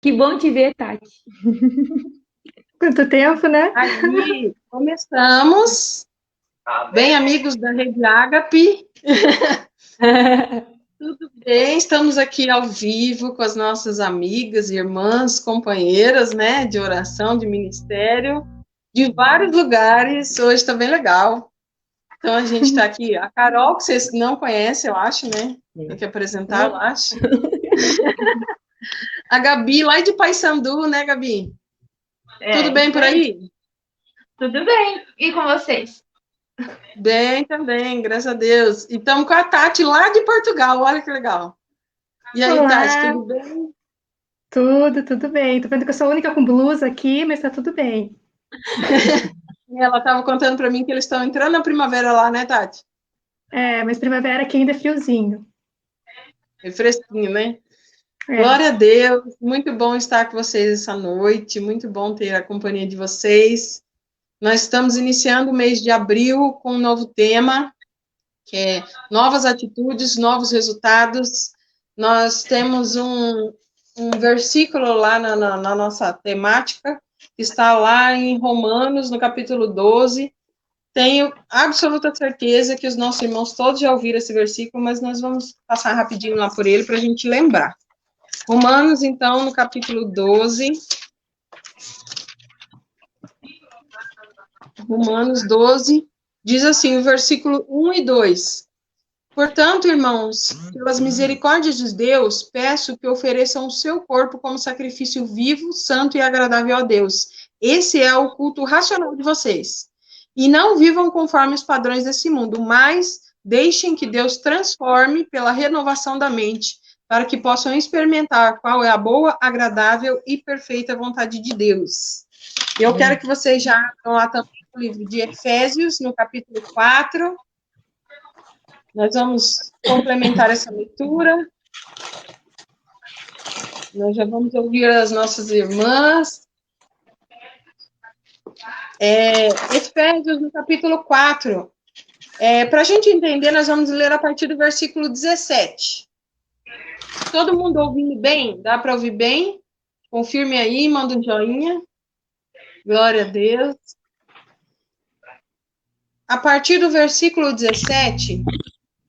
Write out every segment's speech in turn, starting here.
Que bom te ver, Tati. Quanto tempo, né? Aí, começamos. Bem, amigos da Rede Ágape. Tudo bem? Estamos aqui ao vivo com as nossas amigas, irmãs, companheiras, né, de oração, de ministério, de vários lugares. Hoje está bem legal. Então, a gente está aqui. A Carol, que vocês não conhecem, eu acho, né? Tem que apresentar, eu acho. A Gabi, lá de Paysandu, né, Gabi? Tudo bem por aí? Tudo bem. E com vocês? Bem também, graças a Deus. E estamos com a Tati lá de Portugal, olha que legal. E aí, Olá. Tati, tudo bem? Tudo bem. Tô vendo que eu sou a única com blusa aqui, mas tá tudo bem. Ela estava contando para mim que eles estão entrando na primavera lá, né, Tati? Mas primavera aqui ainda é friozinho. É fresquinho, né? É. Glória a Deus, muito bom estar com vocês essa noite, muito bom ter a companhia de vocês. Nós estamos iniciando o mês de abril com um novo tema, que é novas atitudes, novos resultados. Nós temos um versículo lá na nossa temática, que está lá em Romanos, no capítulo 12. Tenho absoluta certeza que os nossos irmãos todos já ouviram esse versículo, mas nós vamos passar rapidinho lá por ele para a gente lembrar. Romanos, então, no capítulo 12. Romanos 12, diz assim, o versículo 1 e 2. Portanto, irmãos, pelas misericórdias de Deus, peço que ofereçam o seu corpo como sacrifício vivo, santo e agradável a Deus. Esse é o culto racional de vocês. E não vivam conforme os padrões desse mundo, mas deixem que Deus transforme pela renovação da mente, para que possam experimentar qual é a boa, agradável e perfeita vontade de Deus. Eu quero que vocês já estão lá também no livro de Efésios, no capítulo 4. Nós vamos complementar essa leitura. Nós já vamos ouvir as nossas irmãs. Efésios, no capítulo 4. Para a gente entender, nós vamos ler a partir do versículo 17. Todo mundo ouvindo bem? Dá para ouvir bem? Confirme aí, manda um joinha. Glória a Deus. A partir do versículo 17,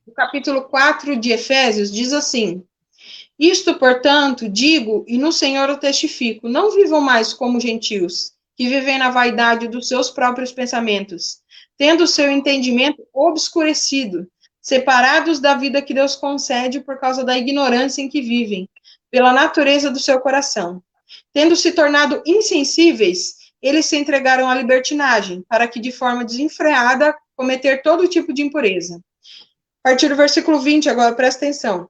do capítulo 4 de Efésios, diz assim: Isto, portanto, digo, e no Senhor eu testifico, não vivam mais como gentios, que vivem na vaidade dos seus próprios pensamentos, tendo o seu entendimento obscurecido, separados da vida que Deus concede por causa da ignorância em que vivem, pela natureza do seu coração. Tendo se tornado insensíveis, eles se entregaram à libertinagem, para que, de forma desenfreada, cometer todo tipo de impureza. A partir do versículo 20, agora, presta atenção.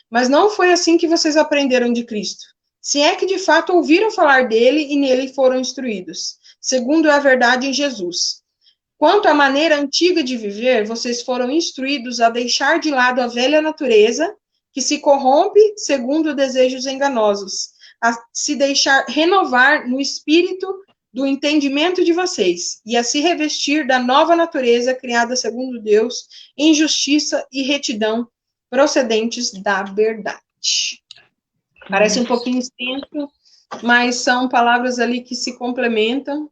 Mas não foi assim que vocês aprenderam de Cristo. Se é que, de fato, ouviram falar dele e nele foram instruídos, segundo é a verdade em Jesus. Quanto à maneira antiga de viver, vocês foram instruídos a deixar de lado a velha natureza, que se corrompe segundo desejos enganosos, a se deixar renovar no espírito do entendimento de vocês, e a se revestir da nova natureza criada segundo Deus, em justiça e retidão, procedentes da verdade. Parece um pouquinho extenso, mas são palavras ali que se complementam.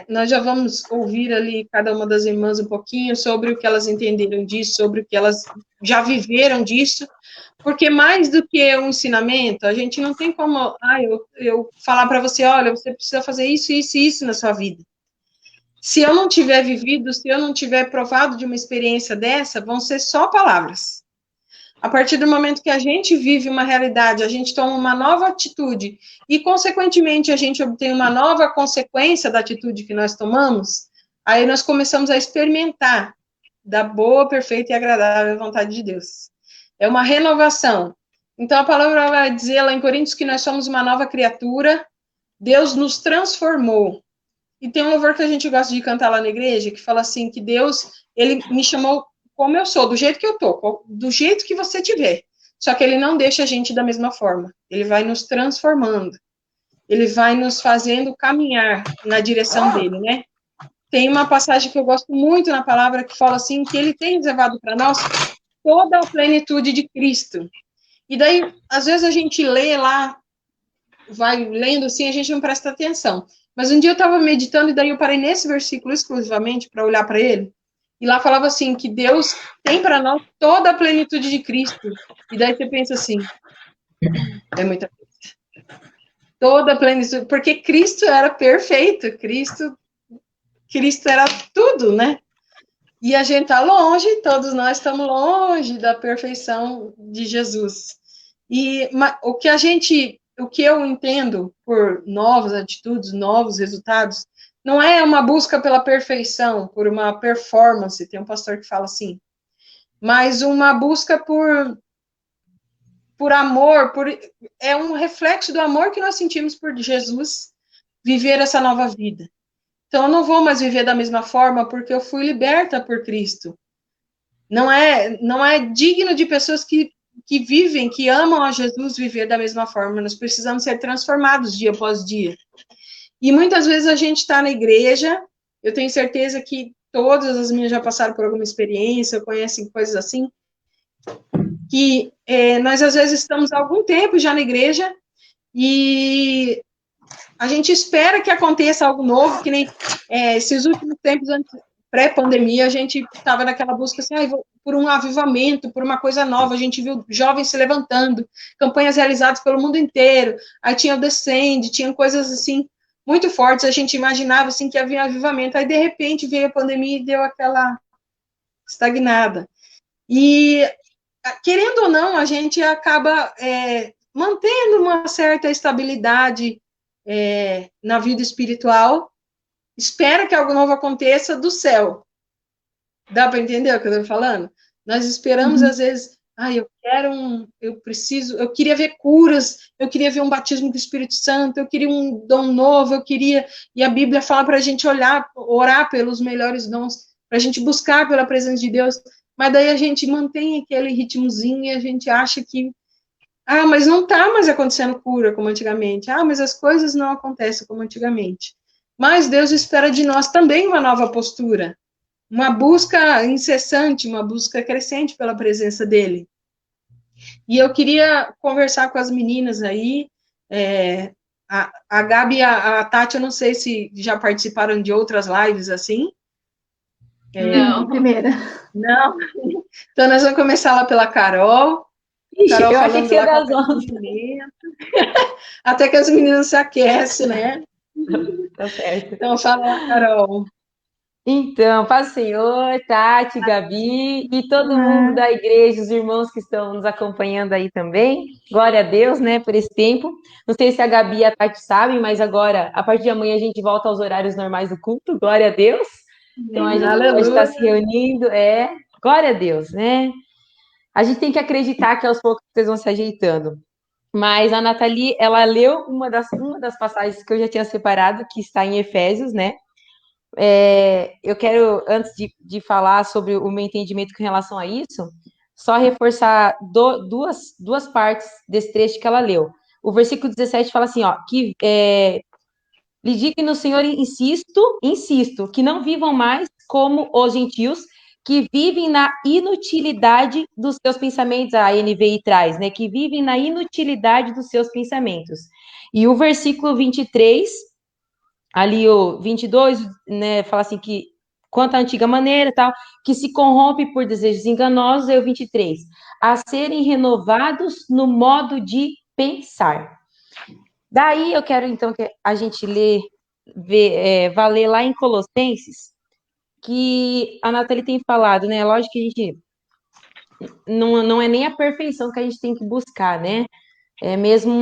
Nós já vamos ouvir ali cada uma das irmãs um pouquinho sobre o que elas entenderam disso, sobre o que elas já viveram disso, porque mais do que um ensinamento, a gente não tem como eu falar para você, olha, você precisa fazer isso, isso e isso na sua vida. Se eu não tiver vivido, se eu não tiver provado de uma experiência dessa, vão ser só palavras. A partir do momento que a gente vive uma realidade, a gente toma uma nova atitude e, consequentemente, a gente obtém uma nova consequência da atitude que nós tomamos, aí nós começamos a experimentar da boa, perfeita e agradável vontade de Deus. É uma renovação. Então, a palavra vai dizer lá em Coríntios que nós somos uma nova criatura, Deus nos transformou. E tem um louvor que a gente gosta de cantar lá na igreja, que fala assim, que Deus, ele me chamou como eu sou, do jeito que eu tô, do jeito que você tiver. Só que ele não deixa a gente da mesma forma. Ele vai nos transformando. Ele vai nos fazendo caminhar na direção dele, né? Tem uma passagem que eu gosto muito na palavra que fala assim, que ele tem reservado para nós toda a plenitude de Cristo. E daí, às vezes a gente lê lá vai lendo assim, a gente não presta atenção. Mas um dia eu estava meditando e daí eu parei nesse versículo exclusivamente para olhar para ele. E lá falava assim, que Deus tem para nós toda a plenitude de Cristo. E daí você pensa assim, é muita coisa. Toda a plenitude, porque Cristo era perfeito, Cristo era tudo, né? E a gente está longe, todos nós estamos longe da perfeição de Jesus. E o que eu entendo por novas atitudes, novos resultados, não é uma busca pela perfeição, por uma performance, tem um pastor que fala assim, mas uma busca por amor, é um reflexo do amor que nós sentimos por Jesus, viver essa nova vida. Então, eu não vou mais viver da mesma forma porque eu fui liberta por Cristo. Não é digno de pessoas que vivem, que amam a Jesus, viver da mesma forma. Nós precisamos ser transformados dia após dia. E muitas vezes a gente está na igreja, eu tenho certeza que todas as minhas já passaram por alguma experiência, conhecem coisas assim, que nós às vezes estamos há algum tempo já na igreja e a gente espera que aconteça algo novo, que nem esses últimos tempos, pré-pandemia, a gente estava naquela busca assim, por um avivamento, por uma coisa nova, a gente viu jovens se levantando, campanhas realizadas pelo mundo inteiro, aí tinha o Descende, tinha coisas assim, muito fortes, a gente imaginava assim que havia um avivamento, aí de repente veio a pandemia e deu aquela estagnada. E, querendo ou não, a gente acaba mantendo uma certa estabilidade na vida espiritual, espera que algo novo aconteça do céu. Dá para entender o que eu estou falando? Nós esperamos, às vezes, eu queria ver curas, eu queria ver um batismo com o Espírito Santo, eu queria um dom novo, e a Bíblia fala para a gente orar pelos melhores dons, para a gente buscar pela presença de Deus, mas daí a gente mantém aquele ritmozinho e a gente acha que mas não está mais acontecendo cura como antigamente. Mas as coisas não acontecem como antigamente. Mas Deus espera de nós também uma nova postura, uma busca incessante, uma busca crescente pela presença dEle. E eu queria conversar com as meninas aí, a Gabi e a Tati, eu não sei se já participaram de outras lives assim. Não. Primeira. Não. Então, nós vamos começar lá pela Carol. Ixi, Carol eu achei que você ia dar as honras. Até que as meninas se aquecem, né? Tá certo. Então, fala lá, Carol. Então, paz do Senhor, Tati, Gabi e todo mundo da igreja, os irmãos que estão nos acompanhando aí também. Glória a Deus, né, por esse tempo. Não sei se a Gabi e a Tati sabem, mas agora, a partir de amanhã, a gente volta aos horários normais do culto. Glória a Deus. Então, a gente pode estar se reunindo. Glória a Deus, né? A gente tem que acreditar que aos poucos vocês vão se ajeitando. Mas a Nathalie, ela leu uma das passagens que eu já tinha separado, que está em Efésios, né? Eu quero, antes de falar sobre o meu entendimento com relação a isso, só reforçar duas partes desse trecho que ela leu. O versículo 17 fala assim, que lhe digo no Senhor, insisto, que não vivam mais como os gentios, que vivem na inutilidade dos seus pensamentos, a NVI traz, né? Que vivem na inutilidade dos seus pensamentos. E o versículo 23, ali o 22, né? Fala assim que, quanto à antiga maneira, tal, que se corrompe por desejos enganosos, é o 23, a serem renovados no modo de pensar. Daí eu quero, então, que a gente vá ler lá em Colossenses, que a Nathalie tem falado, né? Lógico que a gente não é nem a perfeição que a gente tem que buscar, né? É mesmo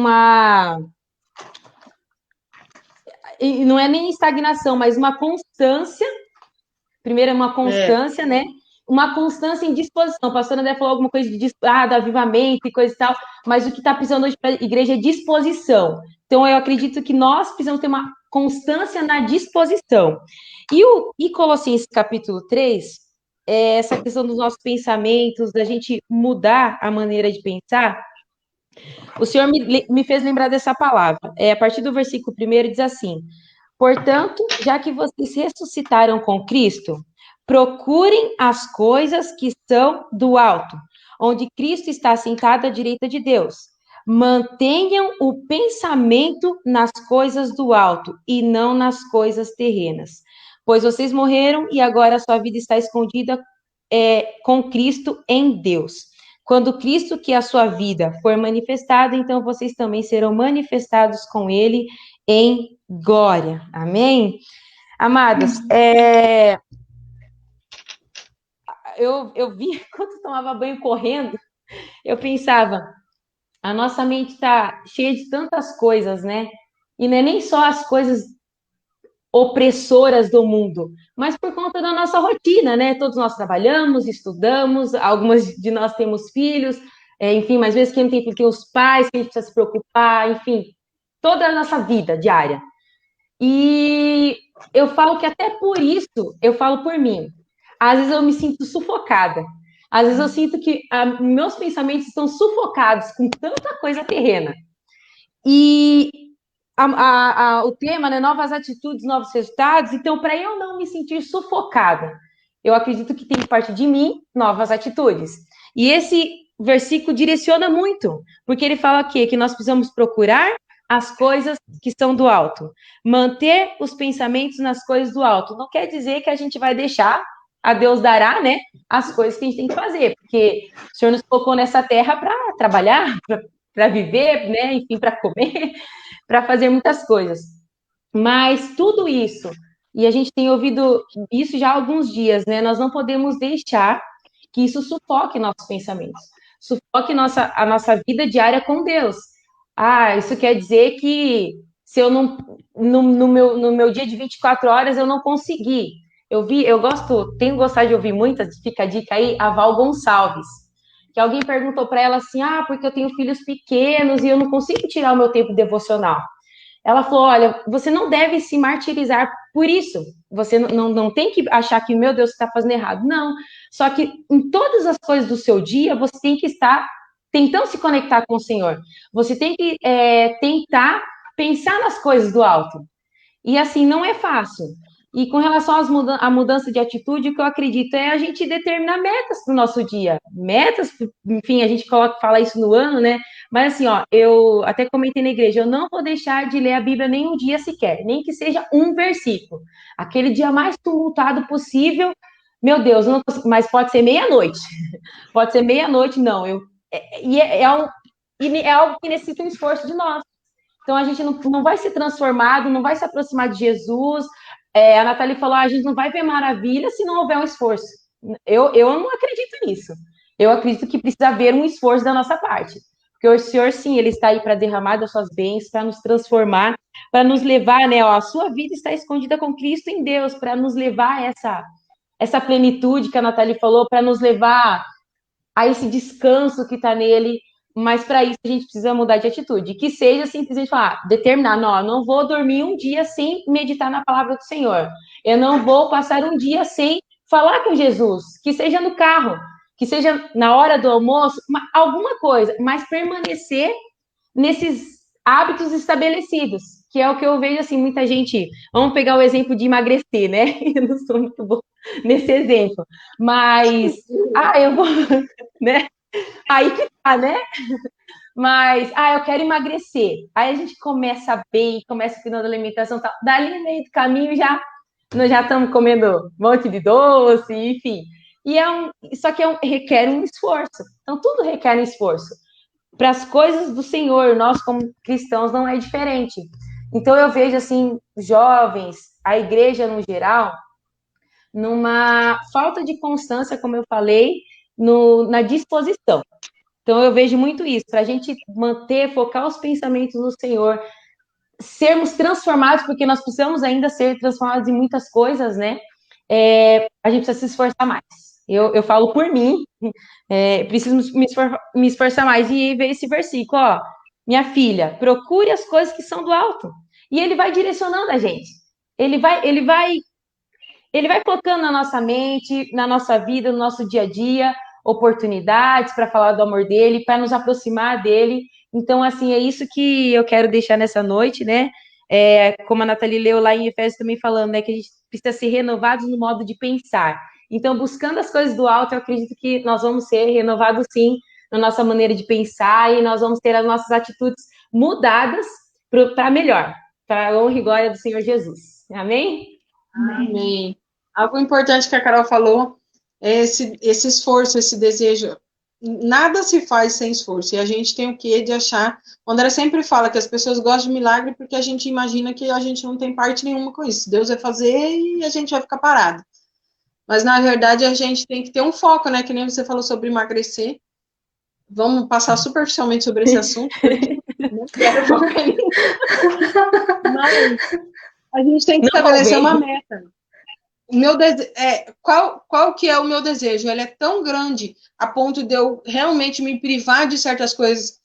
não é nem estagnação, mas uma constância. Primeiro é uma constância, né? Uma constância em disposição. A pastora André falou alguma coisa do avivamento e coisa e tal, mas o que está precisando hoje para a igreja é disposição. Então, eu acredito que nós precisamos ter uma constância na disposição. E Colossenses capítulo 3, essa questão dos nossos pensamentos, da gente mudar a maneira de pensar, o Senhor me fez lembrar dessa palavra. A partir do versículo 1 diz assim: portanto, já que vocês ressuscitaram com Cristo, procurem as coisas que são do alto, onde Cristo está sentado à direita de Deus. Mantenham o pensamento nas coisas do alto e não nas coisas terrenas, pois vocês morreram e agora a sua vida está escondida com Cristo em Deus. Quando Cristo, que é a sua vida, for manifestado, então vocês também serão manifestados com Ele em glória. Amém? Amados, eu vi, quando eu tomava banho correndo, eu pensava, a nossa mente está cheia de tantas coisas, né? E não é nem só as coisas opressoras do mundo, mas por conta da nossa rotina, né? Todos nós trabalhamos, estudamos, algumas de nós temos filhos, enfim, mas às vezes quem não tem filho tem os pais, que a gente precisa se preocupar, enfim, toda a nossa vida diária. E eu falo que até por isso, eu falo por mim, às vezes eu me sinto sufocada, às vezes eu sinto que meus pensamentos estão sufocados com tanta coisa terrena. E o tema, né, novas atitudes, novos resultados. Então, para eu não me sentir sufocada, eu acredito que tem que partir de mim novas atitudes. E esse versículo direciona muito, porque ele fala aqui que nós precisamos procurar as coisas que são do alto, manter os pensamentos nas coisas do alto. Não quer dizer que a gente vai deixar, a Deus dará, né, as coisas que a gente tem que fazer, porque o Senhor nos colocou nessa terra para trabalhar, para viver, né, enfim, para comer, para fazer muitas coisas. Mas tudo isso, e a gente tem ouvido isso já há alguns dias, né? Nós não podemos deixar que isso sufoque nossos pensamentos, sufoque a nossa vida diária com Deus. Isso quer dizer que se eu não, no meu dia de 24 horas, eu não conseguir. Tenho gostado de ouvir muitas, fica a dica aí, a Val Gonçalves, que alguém perguntou para ela assim, porque eu tenho filhos pequenos e eu não consigo tirar o meu tempo devocional. Ela falou, olha, você não deve se martirizar por isso. Você não tem que achar que, meu Deus, você está fazendo errado. Não. Só que em todas as coisas do seu dia, você tem que estar tentando se conectar com o Senhor. Você tem que tentar pensar nas coisas do alto. E assim, não é fácil. E com relação à mudança de atitude, o que eu acredito é a gente determinar metas para o nosso dia. Metas, enfim, a gente fala isso no ano, né? Mas assim, eu até comentei na igreja, eu não vou deixar de ler a Bíblia nem um dia sequer, nem que seja um versículo. Aquele dia mais tumultuado possível, meu Deus, não consigo, mas pode ser meia-noite. Pode ser meia-noite, não. É algo que necessita um esforço de nós. Então, a gente não vai ser transformado, não vai se aproximar de Jesus. A Nathalie falou, a gente não vai ver maravilha se não houver um esforço. Eu não acredito nisso. Eu acredito que precisa haver um esforço da nossa parte. Porque o Senhor, sim, Ele está aí para derramar das suas bênçãos, para nos transformar, para nos levar, né? A sua vida está escondida com Cristo em Deus, para nos levar a essa plenitude que a Nathalie falou, para nos levar a esse descanso que está nele. Mas para isso a gente precisa mudar de atitude. Que seja simplesmente determinar, não vou dormir um dia sem meditar na palavra do Senhor. Eu não vou passar um dia sem falar com Jesus. Que seja no carro, que seja na hora do almoço, alguma coisa, mas permanecer nesses hábitos estabelecidos, que é o que eu vejo assim, muita gente. Vamos pegar o exemplo de emagrecer, né? Eu não sou muito boa nesse exemplo, mas eu vou, né? Aí que tá, né? Mas, eu quero emagrecer. Aí a gente começa bem, começa cuidando da alimentação, tal. Dali no meio do caminho nós já estamos comendo um monte de doce, enfim. Só que requer um esforço. Então, tudo requer um esforço. Para as coisas do Senhor, nós como cristãos não é diferente. Então, eu vejo, assim, jovens, a igreja no geral, numa falta de constância, como eu falei, na disposição. Então, eu vejo muito isso, para a gente focar os pensamentos no Senhor, sermos transformados, porque nós precisamos ainda ser transformados em muitas coisas, né? A gente precisa se esforçar mais. Eu falo por mim, preciso me esforçar mais. E ver esse versículo, minha filha, procure as coisas que são do alto. E ele vai direcionando a gente. Ele vai colocando na nossa mente, na nossa vida, no nosso dia a dia, oportunidades para falar do amor dele, para nos aproximar dele. Então, assim, é isso que eu quero deixar nessa noite, né? Como a Nathalie leu lá em Efésios também falando, né? Que a gente precisa ser renovados no modo de pensar. Então, buscando as coisas do alto, eu acredito que nós vamos ser renovados, sim, na nossa maneira de pensar e nós vamos ter as nossas atitudes mudadas para melhor, para a honra e glória do Senhor Jesus. Amém? Amém. Algo importante que a Carol falou é esse esforço, esse desejo. Nada se faz sem esforço, e a gente tem o quê de achar. O André sempre fala que as pessoas gostam de milagre porque a gente imagina que a gente não tem parte nenhuma com isso. Deus vai fazer e a gente vai ficar parado. Mas, na verdade, a gente tem que ter um foco, né? Que nem você falou sobre emagrecer. Vamos passar superficialmente sobre esse assunto. Não quero focar nisso. Mas a gente tem que estabelecer uma meta. Qual que é o meu desejo? Ele é tão grande a ponto de eu realmente me privar de certas coisas.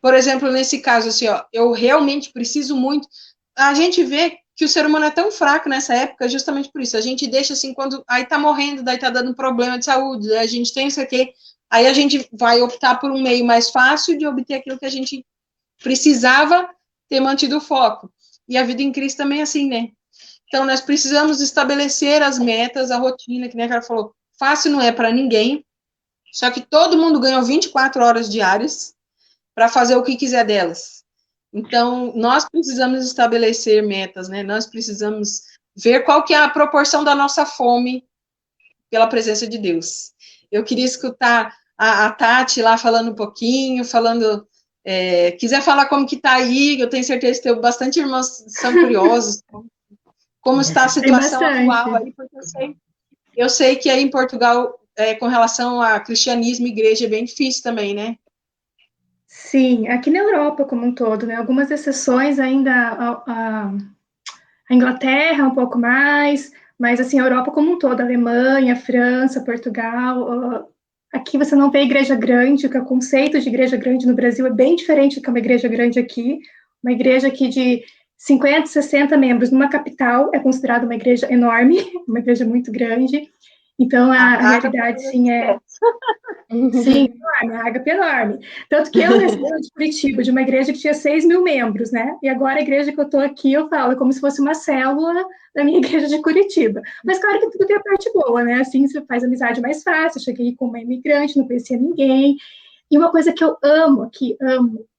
Por exemplo, nesse caso, assim, ó, eu realmente preciso muito. A gente vê que o ser humano é tão fraco nessa época justamente por isso. A gente deixa assim, quando aí tá morrendo, daí tá dando problema de saúde, daí a gente tem isso aqui, aí a gente vai optar por um meio mais fácil de obter aquilo que a gente precisava ter mantido o foco. E a vida em Cristo também é assim, né? Então, nós precisamos estabelecer as metas, a rotina, que nem a cara falou, fácil não é para ninguém, só que todo mundo ganhou 24 horas diárias para fazer o que quiser delas. Então, nós precisamos estabelecer metas, né? Nós precisamos ver qual que é a proporção da nossa fome pela presença de Deus. Eu queria escutar a Tati lá falando um pouquinho, quiser falar como que tá aí, eu tenho certeza que tem bastante irmãos que são curiosos, como está a situação atual aí, porque eu sei que aí em Portugal, com relação a cristianismo e igreja, é bem difícil também, né? Sim, aqui na Europa como um todo, né? Algumas exceções ainda, a Inglaterra um pouco mais, mas assim, a Europa como um todo, Alemanha, França, Portugal, aqui você não vê igreja grande, que o conceito de igreja grande no Brasil é bem diferente do que uma igreja grande aqui. Uma igreja aqui de 50, 60 membros numa capital é considerada uma igreja enorme, uma igreja muito grande. Então, a realidade, sim, é... Sim, enorme, a Ágape é enorme. Tanto que eu sou de Curitiba, de uma igreja que tinha 6 mil membros, né? E agora a igreja que eu estou aqui, eu falo, é como se fosse uma célula da minha igreja de Curitiba. Mas claro que tudo tem a parte boa, né? Assim, você faz amizade mais fácil. Eu cheguei como uma imigrante, não conhecia ninguém. E uma coisa que eu amo aqui,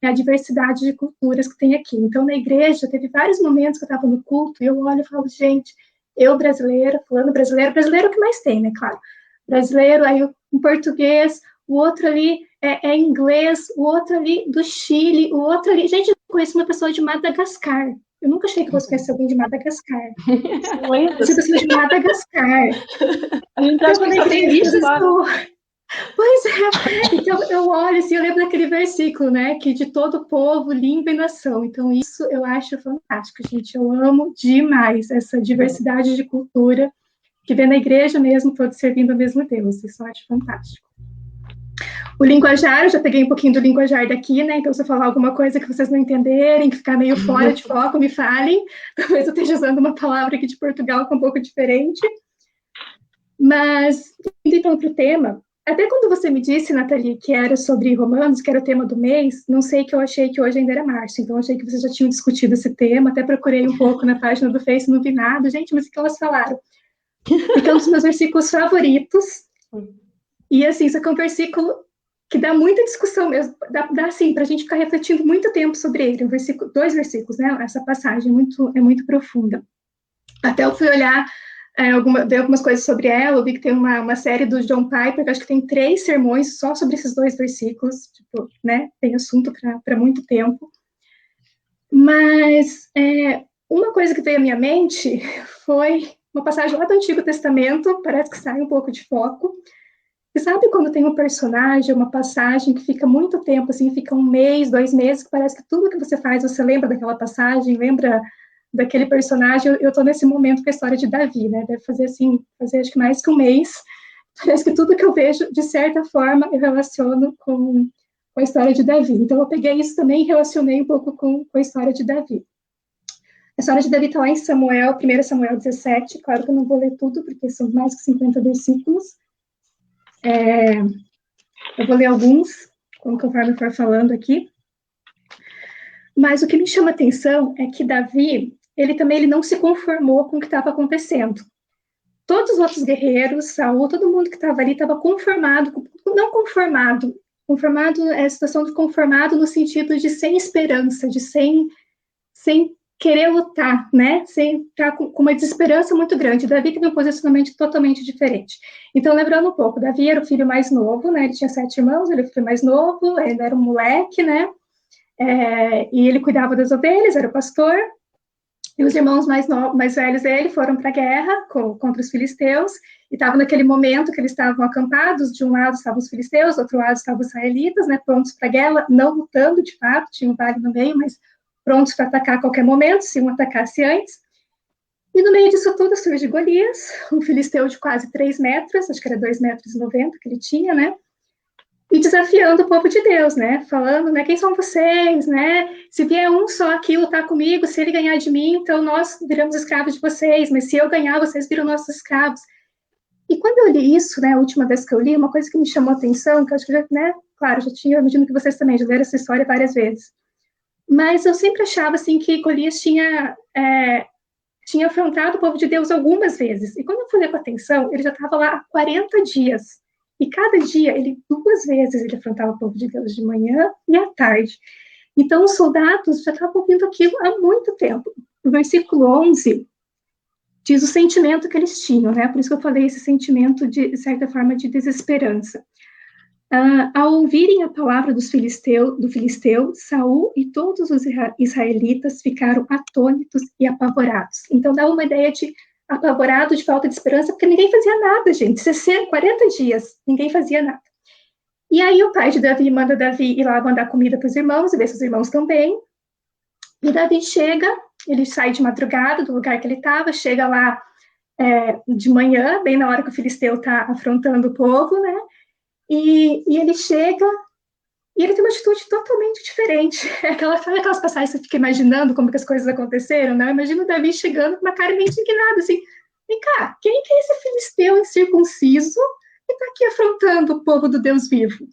é a diversidade de culturas que tem aqui. Então, na igreja, teve vários momentos que eu estava no culto e eu olho e falo, gente, eu brasileira, falando brasileiro é o que mais tem, né, claro. Brasileiro, aí um português, o outro ali é inglês, o outro ali do Chile, o outro ali... Gente, eu conheço uma pessoa de Madagascar. Eu nunca achei que fosse conhecer alguém de Madagascar. Essa pessoa de Madagascar. A gente acha que só tem isso, Pois é, então eu olho assim, eu lembro daquele versículo, né, que de todo povo, língua e nação, então isso eu acho fantástico, gente, eu amo demais essa diversidade de cultura, que vem na igreja mesmo, todos servindo ao mesmo Deus, isso eu acho fantástico. O linguajar, eu já peguei um pouquinho do linguajar daqui, né, então se eu falar alguma coisa que vocês não entenderem, que ficar meio fora de foco, me falem, talvez eu esteja usando uma palavra aqui de Portugal que é um pouco diferente, mas, indo então para o tema, até quando você me disse, Nathalie, que era sobre Romanos, que era o tema do mês, não sei que eu achei que hoje ainda era março, então eu achei que vocês já tinham discutido esse tema, até procurei um pouco na página do Face, não vi nada. Gente, mas o que elas falaram? Porque é um dos meus versículos favoritos, e assim, isso aqui é um versículo que dá muita discussão mesmo, dá assim, para a gente ficar refletindo muito tempo sobre ele, dois versículos, né, essa passagem é muito profunda. Até eu fui olhar... dei algumas coisas sobre ela, eu vi que tem uma série do John Piper, que acho que tem 3 sermões só sobre esses 2 versículos, tipo, né, tem assunto para muito tempo. Mas uma coisa que veio à minha mente foi uma passagem lá do Antigo Testamento, parece que sai um pouco de foco, e sabe quando tem um personagem, uma passagem que fica muito tempo, assim, fica 1 mês, 2 meses, que parece que tudo que você faz, você lembra daquela passagem, lembra daquele personagem. Eu estou nesse momento com a história de Davi, né, deve fazer acho que mais que 1 mês, parece que tudo que eu vejo, de certa forma, eu relaciono com a história de Davi, então eu peguei isso também e relacionei um pouco com a história de Davi. A história de Davi está lá em 1 Samuel 17, claro que eu não vou ler tudo, porque são mais que 50 versículos, eu vou ler alguns, conforme eu for falando aqui, mas o que me chama a atenção é que Davi, ele não se conformou com o que estava acontecendo. Todos os outros guerreiros, Saul, todo mundo que estava ali estava conformado, não conformado Conformado é a situação de conformado no sentido de sem esperança, de sem querer lutar, né? Sem estar com uma desesperança muito grande. Davi teve um posicionamento totalmente diferente. Então, lembrando um pouco, Davi era o filho mais novo, né? Ele tinha 7 irmãos, ele era o filho mais novo, ele era um moleque, né? E ele cuidava das ovelhas, era o pastor. E os irmãos mais velhos dele foram para a guerra contra os filisteus, e estavam naquele momento que eles estavam acampados, de um lado estavam os filisteus, do outro lado estavam os israelitas, né, prontos para a guerra, não lutando de fato, tinha um vale no meio, mas prontos para atacar a qualquer momento, se um atacasse antes. E no meio disso tudo surge Golias, um filisteu de quase 3 metros, acho que era 2,90 metros que ele tinha, né? E desafiando o povo de Deus, né? Falando, né? Quem são vocês, né? Se vier um só aqui lutar comigo, se ele ganhar de mim, então nós viramos escravos de vocês, mas se eu ganhar, vocês viram nossos escravos. E quando eu li isso, né, a última vez que eu li, uma coisa que me chamou a atenção, que eu acho que já, né, claro, já tinha, eu imagino que vocês também já leram essa história várias vezes, mas eu sempre achava, assim, que Golias tinha afrontado o povo de Deus algumas vezes, e quando eu fui ler com atenção, ele já estava lá há 40 dias, e cada dia, 2 vezes ele afrontava o povo de Deus, de manhã e à tarde. Então, os soldados já estavam ouvindo aquilo há muito tempo. No versículo 11, diz o sentimento que eles tinham, né? Por isso que eu falei esse sentimento, de certa forma, de desesperança. Ao ouvirem a palavra do filisteu, Saul e todos os israelitas ficaram atônitos e apavorados. Então, dá uma ideia de apavorado, de falta de esperança, porque ninguém fazia nada, gente. 40 dias, ninguém fazia nada. E aí o pai de Davi manda Davi ir lá mandar comida para os irmãos, e ver se os irmãos estão bem. E Davi chega, ele sai de madrugada do lugar que ele estava, chega lá de manhã, bem na hora que o filisteu está afrontando o povo, né? E ele chega e ele tem uma atitude totalmente diferente. Sabe aquelas passagens que você fica imaginando como que as coisas aconteceram, né? Imagina o Davi chegando com uma cara meio indignada, assim, vem cá, quem que é esse filisteu incircunciso que está aqui afrontando o povo do Deus vivo?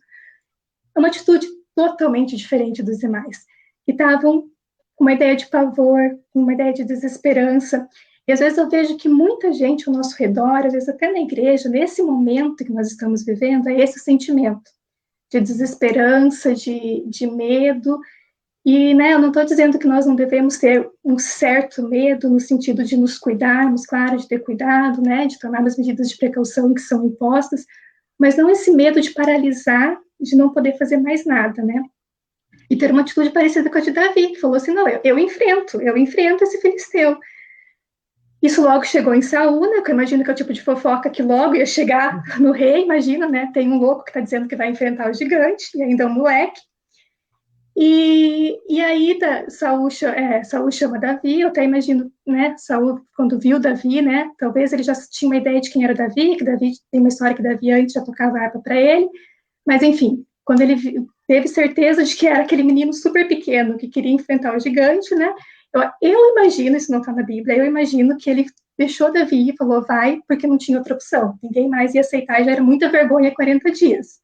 É uma atitude totalmente diferente dos demais, que estavam com uma ideia de pavor, com uma ideia de desesperança. E às vezes eu vejo que muita gente ao nosso redor, às vezes até na igreja, nesse momento que nós estamos vivendo, é esse sentimento de desesperança, de medo. E, né, eu não estou dizendo que nós não devemos ter um certo medo no sentido de nos cuidarmos, claro, de ter cuidado, né, de tomar as medidas de precaução que são impostas, mas não esse medo de paralisar, de não poder fazer mais nada, né? E ter uma atitude parecida com a de Davi, que falou assim, não, eu enfrento esse filisteu. Isso logo chegou em Saul, né, que eu imagino que é o tipo de fofoca que logo ia chegar no rei, imagina, né, tem um louco que está dizendo que vai enfrentar o gigante, e ainda é um moleque. E aí Saul chama Davi, eu até imagino, né, Saul, quando viu Davi, né, talvez ele já tinha uma ideia de quem era Davi, que Davi tem uma história que Davi antes já tocava harpa para ele, mas enfim, quando ele teve certeza de que era aquele menino super pequeno que queria enfrentar o gigante, né, eu imagino, isso não está na Bíblia, eu imagino que ele deixou Davi e falou, vai, porque não tinha outra opção, ninguém mais ia aceitar, já era muita vergonha 40 dias.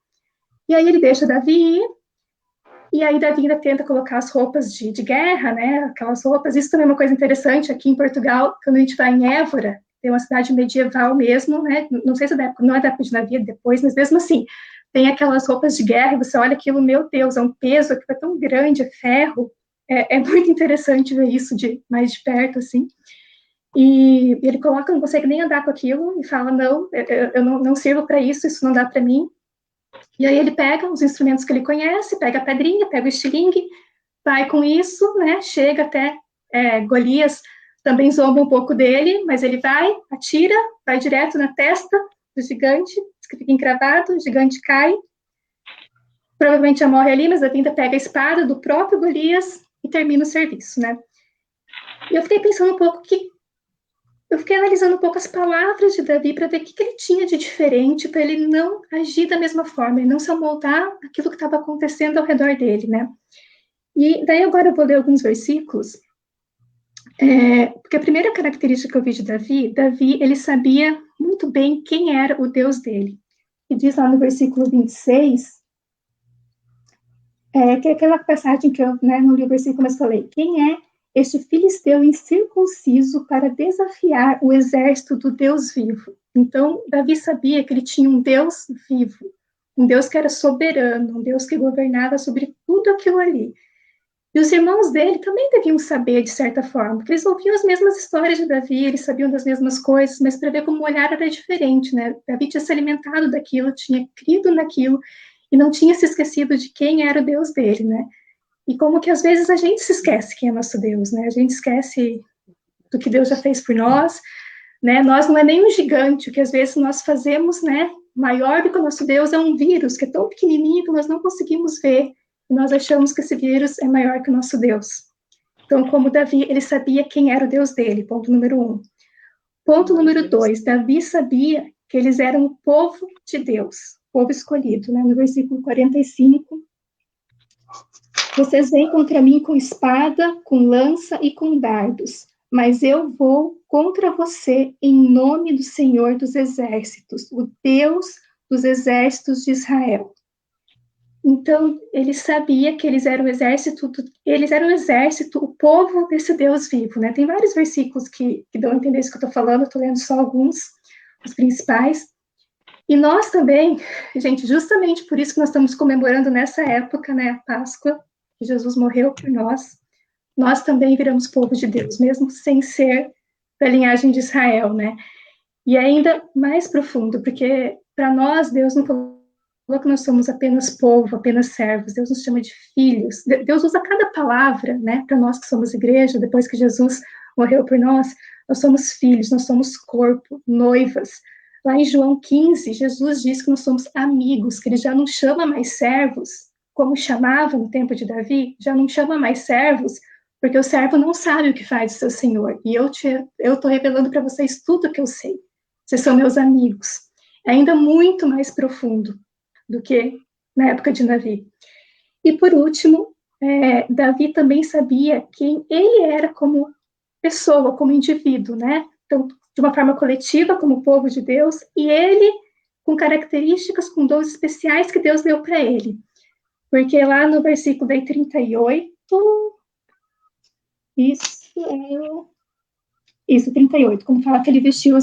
E aí ele deixa Davi ir, e aí Davi ainda tenta colocar as roupas de guerra, né, aquelas roupas, isso também é uma coisa interessante, aqui em Portugal, quando a gente vai em Évora, tem uma cidade medieval mesmo, né, não sei se é da época, não é da época de Davi, depois, mas mesmo assim, tem aquelas roupas de guerra, e você olha aquilo, meu Deus, é um peso aqui, é tão grande, é ferro, é muito interessante ver isso mais de perto, assim, e ele coloca, não consegue nem andar com aquilo, e fala, não, eu não sirvo para isso não dá para mim. E aí ele pega os instrumentos que ele conhece, pega a pedrinha, pega o estilingue, vai com isso, né, chega até Golias, também zomba um pouco dele, mas ele vai, atira, vai direto na testa do gigante, que fica encravado, o gigante cai, provavelmente já morre ali, mas Davi ainda pega a espada do próprio Golias e termina o serviço, né. E eu fiquei pensando um pouco eu fiquei analisando um pouco as palavras de Davi para ver o que ele tinha de diferente para ele não agir da mesma forma, ele não se amoldar aquilo que estava acontecendo ao redor dele, né? E daí agora eu vou ler alguns versículos, porque a primeira característica que eu vi de Davi, ele sabia muito bem quem era o Deus dele. E diz lá no versículo 26, que é aquela passagem que eu não li o versículo, mas falei, quem é este filisteu incircunciso para desafiar o exército do Deus vivo? Então, Davi sabia que ele tinha um Deus vivo, um Deus que era soberano, um Deus que governava sobre tudo aquilo ali. E os irmãos dele também deviam saber, de certa forma, porque eles ouviam as mesmas histórias de Davi, eles sabiam das mesmas coisas, mas para ver como o olhar era diferente, né? Davi tinha se alimentado daquilo, tinha crido naquilo, e não tinha se esquecido de quem era o Deus dele, né? E como que às vezes a gente se esquece quem é nosso Deus, né? A gente esquece do que Deus já fez por nós, né? Nós não é nem um gigante, o que às vezes nós fazemos, né? Maior do que o nosso Deus é um vírus, que é tão pequenininho que nós não conseguimos ver, e nós achamos que esse vírus é maior que o nosso Deus. Então, como Davi, ele sabia quem era o Deus dele, ponto número 1. Ponto número 2, Davi sabia que eles eram o povo de Deus, povo escolhido, né? No versículo 45, vocês vêm contra mim com espada, com lança e com dardos, mas eu vou contra você em nome do Senhor dos Exércitos, o Deus dos exércitos de Israel. Então, ele sabia que eles eram o exército, o povo desse Deus vivo, né? Tem vários versículos que dão a entender isso que eu estou falando, eu estou lendo só alguns, os principais. E nós também, gente, justamente por isso que nós estamos comemorando nessa época, né, a Páscoa, que Jesus morreu por nós também viramos povo de Deus, mesmo sem ser da linhagem de Israel, né? E ainda mais profundo, porque para nós, Deus não falou que nós somos apenas povo, apenas servos, Deus nos chama de filhos. Deus usa cada palavra, né, para nós que somos igreja, depois que Jesus morreu por nós somos filhos, nós somos corpo, noivas. Lá em João 15, Jesus diz que nós somos amigos, que ele já não chama mais servos, como chamava no tempo de Davi, já não chama mais servos, porque o servo não sabe o que faz o seu senhor. E eu estou revelando para vocês tudo o que eu sei. Vocês são meus amigos. É ainda muito mais profundo do que na época de Davi. E por último, Davi também sabia quem ele era como pessoa, como indivíduo, né? Então, de uma forma coletiva, como povo de Deus, e ele com características, com dons especiais que Deus deu para ele. Porque lá no versículo 38, isso, 38, como fala que ele vestiu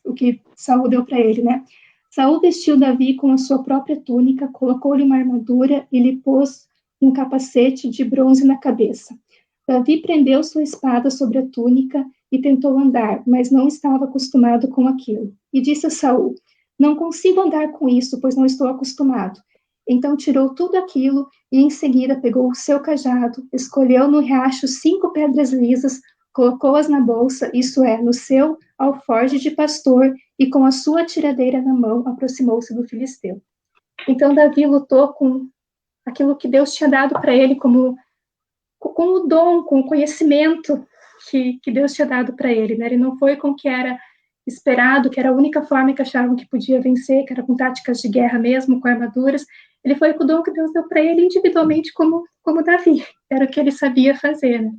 o que Saul deu para ele, né? Saul vestiu Davi com a sua própria túnica, colocou-lhe uma armadura e lhe pôs um capacete de bronze na cabeça. Davi prendeu sua espada sobre a túnica e tentou andar, mas não estava acostumado com aquilo. E disse a Saul: não consigo andar com isso, pois não estou acostumado. Então tirou tudo aquilo e em seguida pegou o seu cajado, escolheu no riacho 5 pedras lisas, colocou-as na bolsa, isto é, no seu alforje de pastor, e com a sua tiradeira na mão, aproximou-se do filisteu. Então Davi lutou com aquilo que Deus tinha dado para ele com o dom, com o conhecimento que Deus tinha dado para ele, né? Ele não foi com o que era esperado, que era a única forma que achavam que podia vencer, que era com táticas de guerra mesmo, com armaduras. Ele foi com o dom que Deus deu para ele individualmente, como Davi. Era o que ele sabia fazer, né?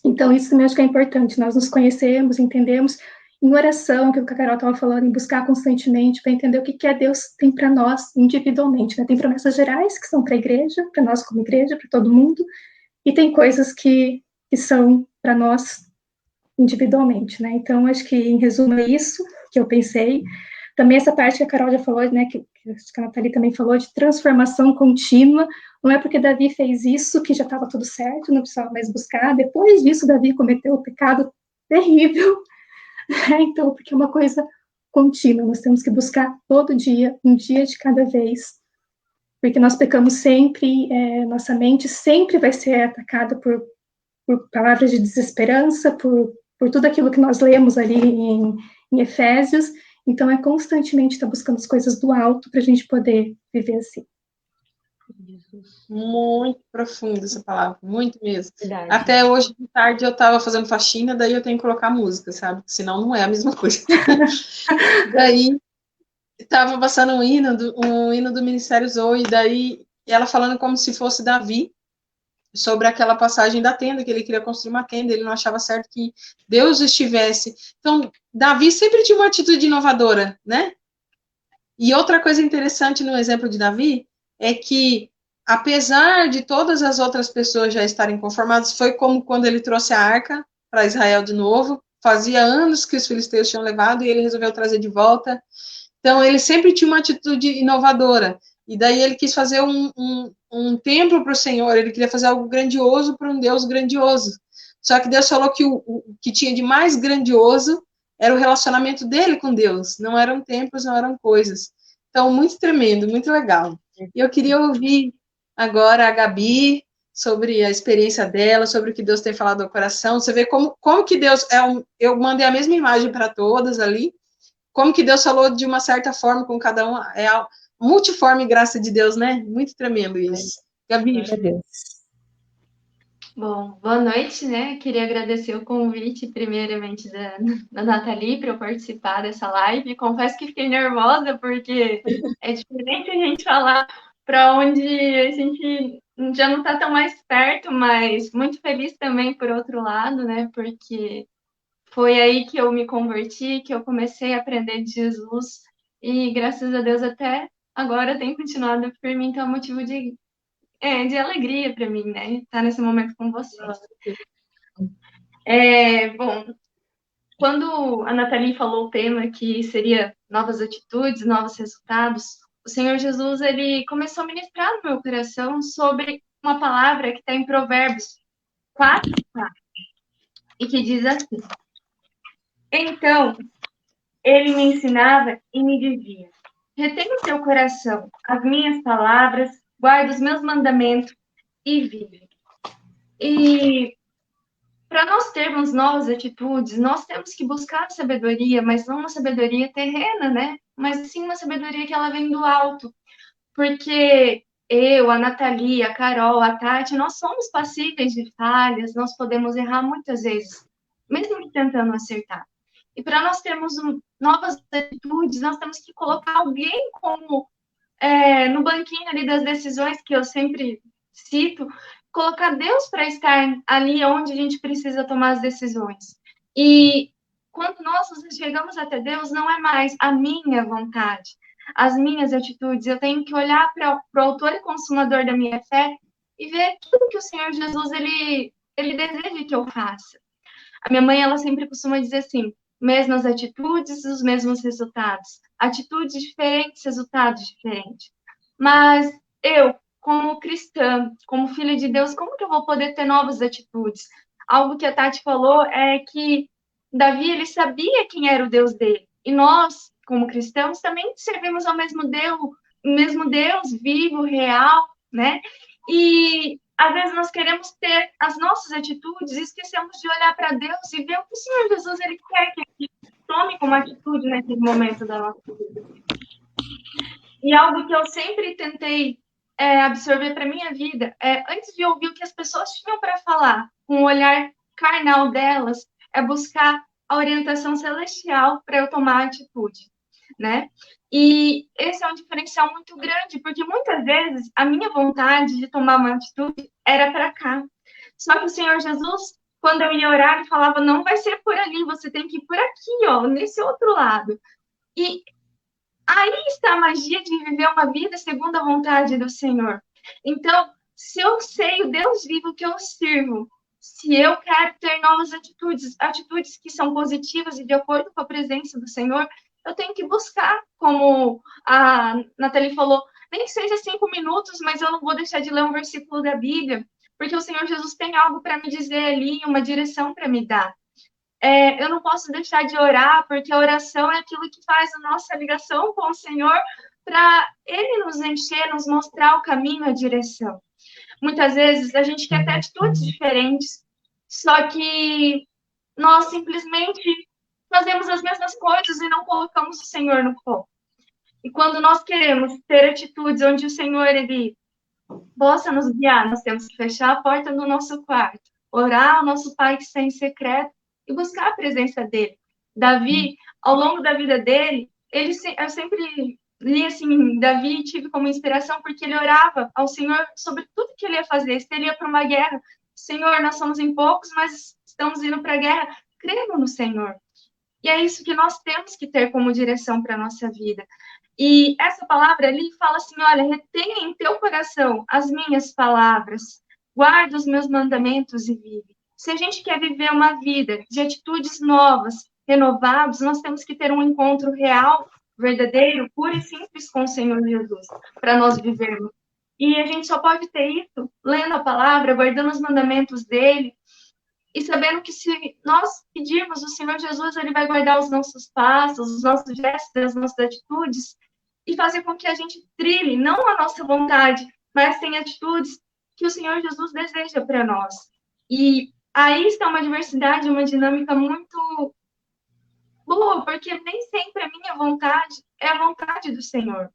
Então, isso também acho que é importante. Nós nos conhecemos, entendemos, em oração, aquilo que a Carol estava falando, em buscar constantemente para entender o que Deus tem para nós individualmente, né? Tem promessas gerais que são para a igreja, para nós como igreja, para todo mundo, e tem coisas que são para nós individualmente, né? Então, acho que, em resumo, é isso que eu pensei. Também essa parte que a Carol já falou, né, que a Nathalie também falou, de transformação contínua. Não é porque Davi fez isso que já estava tudo certo, não precisava mais buscar. Depois disso, Davi cometeu um pecado terrível. Né? Então, porque é uma coisa contínua, nós temos que buscar todo dia, um dia de cada vez, porque nós pecamos sempre, nossa mente sempre vai ser atacada por palavras de desesperança, por tudo aquilo que nós lemos ali em Efésios. Então, é constantemente estar buscando as coisas do alto para a gente poder viver assim. Muito profunda essa palavra, muito mesmo. Verdade. Até hoje de tarde eu estava fazendo faxina, daí eu tenho que colocar música, sabe? Senão não é a mesma coisa. Daí estava passando um hino do Ministério Zoe, daí ela falando como se fosse Davi, sobre aquela passagem da tenda, que ele queria construir uma tenda, ele não achava certo que Deus estivesse. Então, Davi sempre tinha uma atitude inovadora, né? E outra coisa interessante no exemplo de Davi é que, apesar de todas as outras pessoas já estarem conformadas, foi como quando ele trouxe a arca para Israel de novo, fazia anos que os filisteus tinham levado e ele resolveu trazer de volta. Então, ele sempre tinha uma atitude inovadora. E daí ele quis fazer um templo para o Senhor, ele queria fazer algo grandioso para um Deus grandioso. Só que Deus falou que o que tinha de mais grandioso era o relacionamento dele com Deus, não eram templos, não eram coisas. Então, muito tremendo, muito legal. E eu queria ouvir agora a Gabi sobre a experiência dela, sobre o que Deus tem falado ao coração. Você vê como que Deus eu mandei a mesma imagem para todas ali, como que Deus falou de uma certa forma com cada um, é a multiforme graça de Deus, né? Muito tremendo isso. Gabi. Bom, boa noite, né? Queria agradecer o convite, primeiramente, da Nathalie para eu participar dessa live. Confesso que fiquei nervosa, porque é diferente a gente falar para onde a gente já não está tão mais perto, mas muito feliz também por outro lado, né? Porque foi aí que eu me converti, que eu comecei a aprender de Jesus, e graças a Deus até agora tem continuado firme, então é motivo de alegria para mim, né? Estar nesse momento com vocês. Bom, quando a Nathalie falou o tema que seria novas atitudes, novos resultados, o Senhor Jesus, ele começou a ministrar no meu coração sobre uma palavra que está em Provérbios 4, e que diz assim: então, ele me ensinava e me dizia: retém no teu coração as minhas palavras, guarda os meus mandamentos e vive. E para nós termos novas atitudes, nós temos que buscar sabedoria, mas não uma sabedoria terrena, né? Mas sim uma sabedoria que ela vem do alto. Porque eu, a Nathalie, a Carol, a Tati, nós somos passíveis de falhas, nós podemos errar muitas vezes, mesmo que tentando acertar. E para nós termos novas atitudes, nós temos que colocar alguém como no banquinho ali das decisões, que eu sempre cito, colocar Deus para estar ali onde a gente precisa tomar as decisões. E quando nós chegamos até Deus, não é mais a minha vontade, as minhas atitudes. Eu tenho que olhar para o autor e consumador da minha fé e ver tudo que o Senhor Jesus ele deseja que eu faça. A minha mãe, ela sempre costuma dizer assim: mesmas atitudes, os mesmos resultados. Atitudes diferentes, resultados diferentes. Mas eu, como cristã, como filha de Deus, como que eu vou poder ter novas atitudes? Algo que a Tati falou é que Davi, ele sabia quem era o Deus dele. E nós, como cristãos, também servimos ao mesmo Deus vivo, real, né? E às vezes nós queremos ter as nossas atitudes e esquecemos de olhar para Deus e ver o que o Senhor Jesus ele quer que a gente tome como atitude nesse momento da nossa vida. E algo que eu sempre tentei absorver para minha vida antes de ouvir o que as pessoas tinham para falar, com o olhar carnal delas, é buscar a orientação celestial para eu tomar atitude, né? E esse é um diferencial muito grande, porque muitas vezes a minha vontade de tomar uma atitude era para cá. Só que o Senhor Jesus, quando eu ia orar, ele falava: não vai ser por ali, você tem que ir por aqui, ó, nesse outro lado. E aí está a magia de viver uma vida segundo a vontade do Senhor. Então, se eu sei o Deus vivo que eu sirvo, se eu quero ter novas atitudes que são positivas e de acordo com a presença do Senhor, eu tenho que buscar, como a Nathalie falou, nem que seja 5 minutos, mas eu não vou deixar de ler um versículo da Bíblia, porque o Senhor Jesus tem algo para me dizer ali, uma direção para me dar. Eu não posso deixar de orar, porque a oração é aquilo que faz a nossa ligação com o Senhor, para Ele nos encher, nos mostrar o caminho, a direção. Muitas vezes a gente quer ter atitudes diferentes, só que nós simplesmente fazemos as mesmas coisas e não colocamos o Senhor no foco. E quando nós queremos ter atitudes onde o Senhor ele possa nos guiar, nós temos que fechar a porta do nosso quarto, orar ao nosso Pai que está em secreto e buscar a presença dele. Davi, ao longo da vida dele, eu sempre li assim, Davi tive como inspiração porque ele orava ao Senhor sobre tudo que ele ia fazer. Se ele ia para uma guerra, Senhor, nós somos em poucos, mas estamos indo para a guerra, cremos no Senhor. E é isso que nós temos que ter como direção para a nossa vida. E essa palavra ali fala assim: olha, retenha em teu coração as minhas palavras, guarda os meus mandamentos e vive. Se a gente quer viver uma vida de atitudes novas, renovadas, nós temos que ter um encontro real verdadeiro, puro e simples com o Senhor Jesus, para nós vivermos. E a gente só pode ter isso lendo a palavra, guardando os mandamentos dele, e sabendo que se nós pedirmos, o Senhor Jesus, ele vai guardar os nossos passos, os nossos gestos, as nossas atitudes, e fazer com que a gente trilhe, não a nossa vontade, mas tem atitudes que o Senhor Jesus deseja para nós. E aí está uma diversidade, uma dinâmica muito boa, porque nem sempre a minha vontade é a vontade do Senhor.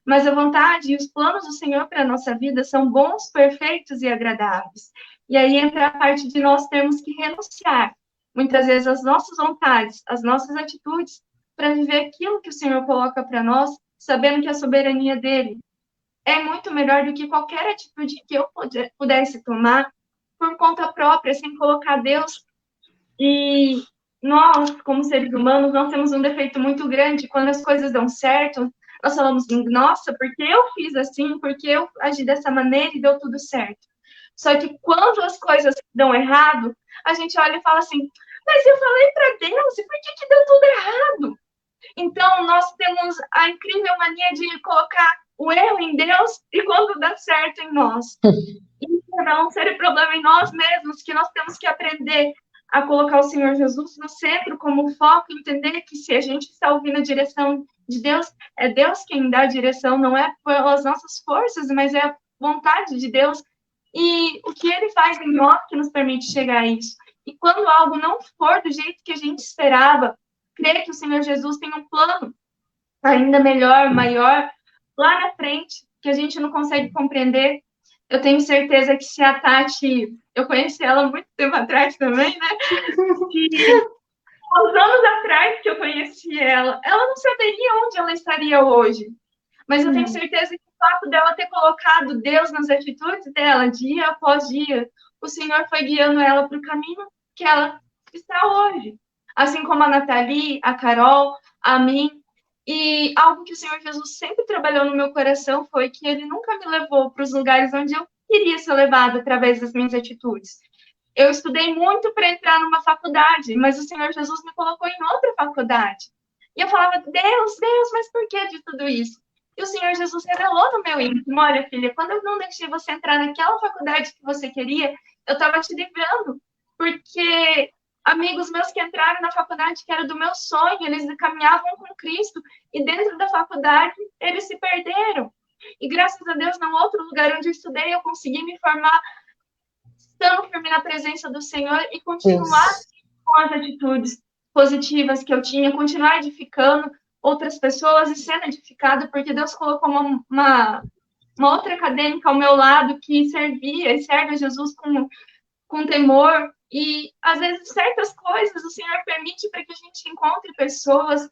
Mas a vontade e os planos do Senhor para a nossa vida são bons, perfeitos e agradáveis. E aí entra a parte de nós termos que renunciar, muitas vezes, às nossas vontades, às nossas atitudes, para viver aquilo que o Senhor coloca para nós, sabendo que a soberania dele é muito melhor do que qualquer atitude que eu pudesse tomar por conta própria, sem colocar Deus. E nós, como seres humanos, nós temos um defeito muito grande. Quando as coisas dão certo, nós falamos, nossa, porque eu fiz assim, porque eu agi dessa maneira e deu tudo certo. Só que quando as coisas dão errado, a gente olha e fala assim, mas eu falei para Deus, e por que deu tudo errado? Então, nós temos a incrível mania de colocar o erro em Deus e quando dá certo em nós. Isso não ser problema em nós mesmos, que nós temos que aprender a colocar o Senhor Jesus no centro como foco, entender que se a gente está ouvindo a direção de Deus, é Deus quem dá a direção, não é pelas nossas forças, mas é a vontade de Deus e o que Ele faz em nós que nos permite chegar a isso. E quando algo não for do jeito que a gente esperava, crer que o Senhor Jesus tem um plano ainda melhor, maior, lá na frente, que a gente não consegue compreender. Eu tenho certeza que se a Tati, eu conheci ela muito tempo atrás também, né? E uns anos atrás que eu conheci ela, ela não saberia onde ela estaria hoje. Mas eu tenho certeza que o fato dela ter colocado Deus nas atitudes dela, dia após dia, o Senhor foi guiando ela para o caminho que ela está hoje. Assim como a Nathalie, a Carol, a mim. E algo que o Senhor Jesus sempre trabalhou no meu coração foi que Ele nunca me levou para os lugares onde eu queria ser levada através das minhas atitudes. Eu estudei muito para entrar numa faculdade, mas o Senhor Jesus me colocou em outra faculdade. E eu falava, Deus, mas por que de tudo isso? E o Senhor Jesus revelou no meu íntimo, olha, filha, quando eu não deixei você entrar naquela faculdade que você queria, eu estava te livrando, porque amigos meus que entraram na faculdade que era do meu sonho, eles caminhavam com Cristo, e dentro da faculdade eles se perderam. E graças a Deus, no outro lugar onde eu estudei, eu consegui me formar estando firme na presença do Senhor e continuar com as atitudes positivas que eu tinha, continuar edificando outras pessoas e sendo edificada, porque Deus colocou uma outra acadêmica ao meu lado que servia e serve a Jesus com temor. E, às vezes, certas coisas o Senhor permite para que a gente encontre pessoas,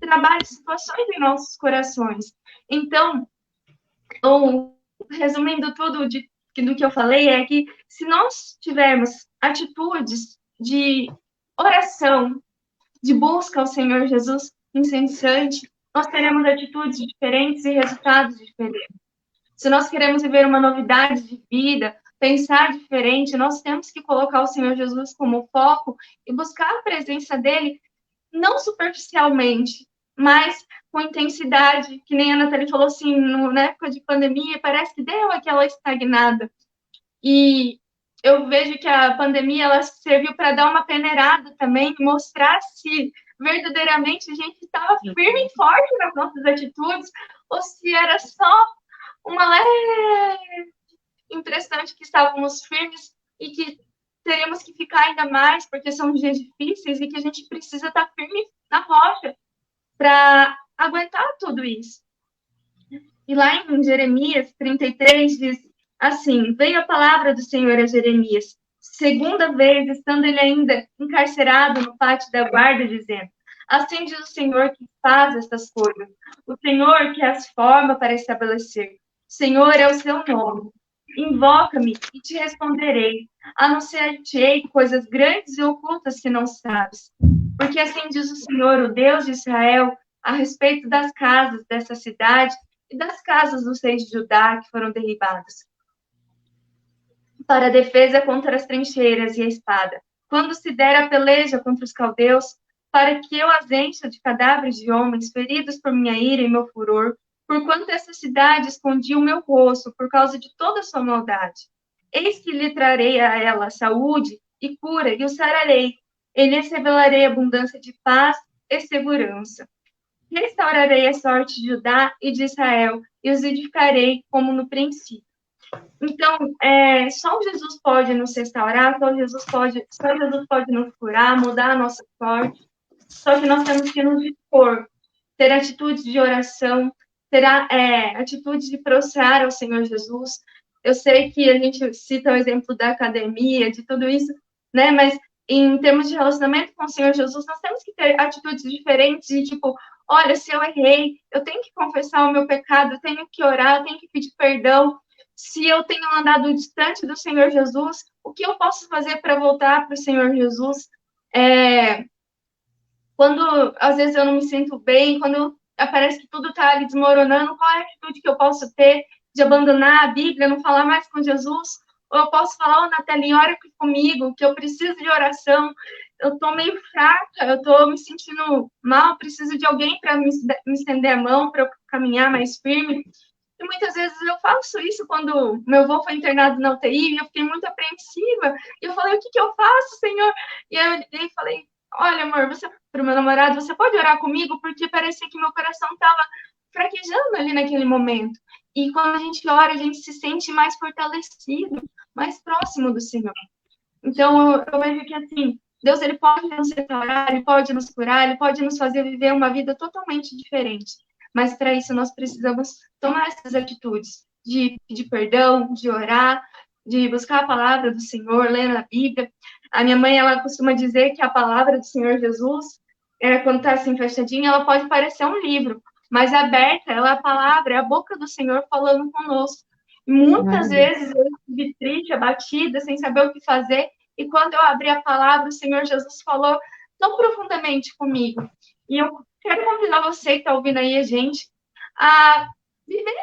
trabalhe situações em nossos corações. Então, resumindo tudo do que eu falei, é que se nós tivermos atitudes de oração, de busca ao Senhor Jesus incessante, nós teremos atitudes diferentes e resultados diferentes. Se nós queremos viver uma novidade de vida, pensar diferente, nós temos que colocar o Senhor Jesus como foco e buscar a presença dele, não superficialmente, mas com intensidade, que nem a Nathalie falou assim, na época de pandemia, parece que deu aquela estagnada. E eu vejo que a pandemia ela serviu para dar uma peneirada também, mostrar se verdadeiramente a gente estava firme e forte nas nossas atitudes, ou se era só uma leve impressão de que estávamos firmes e que teríamos que ficar ainda mais, porque são dias difíceis e que a gente precisa estar firme na rocha para aguentar tudo isso. E lá em Jeremias 33 diz assim, veio a palavra do Senhor a Jeremias, segunda vez, estando ele ainda encarcerado no pátio da guarda, dizendo, assim diz o Senhor que faz estas coisas, o Senhor que as forma para estabelecer, Senhor é o seu nome. Invoca-me e te responderei. Anunciar-te-ei coisas grandes e ocultas que não sabes. Porque assim diz o Senhor, o Deus de Israel, a respeito das casas dessa cidade e das casas dos reis de Judá que foram derribadas. Para a defesa contra as trincheiras e a espada. Quando se der a peleja contra os caldeus, para que eu as encha de cadáveres de homens feridos por minha ira e meu furor, porquanto essa cidade escondia o meu rosto por causa de toda a sua maldade. Eis que lhe trarei a ela saúde e cura, e o sararei. E lhes revelarei abundância de paz e segurança. Restaurarei a sorte de Judá e de Israel, e os edificarei como no princípio. Então, só Jesus pode nos restaurar, só Jesus pode nos curar, mudar a nossa sorte. Só que nós temos que nos dispor, ter atitudes de oração, ter atitude de prostrar ao Senhor Jesus. Eu sei que a gente cita o exemplo da academia, de tudo isso, né? Mas em termos de relacionamento com o Senhor Jesus, nós temos que ter atitudes diferentes de tipo, olha, se eu errei, eu tenho que confessar o meu pecado, eu tenho que orar, eu tenho que pedir perdão. Se eu tenho andado distante do Senhor Jesus, o que eu posso fazer para voltar para o Senhor Jesus? Quando, às vezes, eu não me sinto bem, quando parece que tudo está ali desmoronando, qual é a atitude que eu posso ter de abandonar a Bíblia, não falar mais com Jesus? Ou eu posso falar, Nathalie, ora comigo, que eu preciso de oração, eu estou meio fraca, eu estou me sentindo mal, preciso de alguém para me estender a mão, para eu caminhar mais firme. E muitas vezes eu faço isso quando meu avô foi internado na UTI, e eu fiquei muito apreensiva, e eu falei, o que eu faço, Senhor? E aí eu falei, olha, amor, para o meu namorado, você pode orar comigo? Porque parecia que meu coração estava fraquejando ali naquele momento. E quando a gente ora, a gente se sente mais fortalecido, mais próximo do Senhor. Então, eu vejo que, assim, Deus, ele pode nos restaurar, ele pode nos curar, ele pode nos fazer viver uma vida totalmente diferente. Mas, para isso, nós precisamos tomar essas atitudes de pedir perdão, de orar, de buscar a palavra do Senhor, ler a Bíblia. A minha mãe, ela costuma dizer que a palavra do Senhor Jesus, quando está assim fechadinha, ela pode parecer um livro, mas aberta, ela é a palavra, é a boca do Senhor falando conosco. E muitas vezes eu estive triste, abatida, sem saber o que fazer, e quando eu abri a palavra, o Senhor Jesus falou tão profundamente comigo. E eu quero convidar você que está ouvindo aí a gente a viver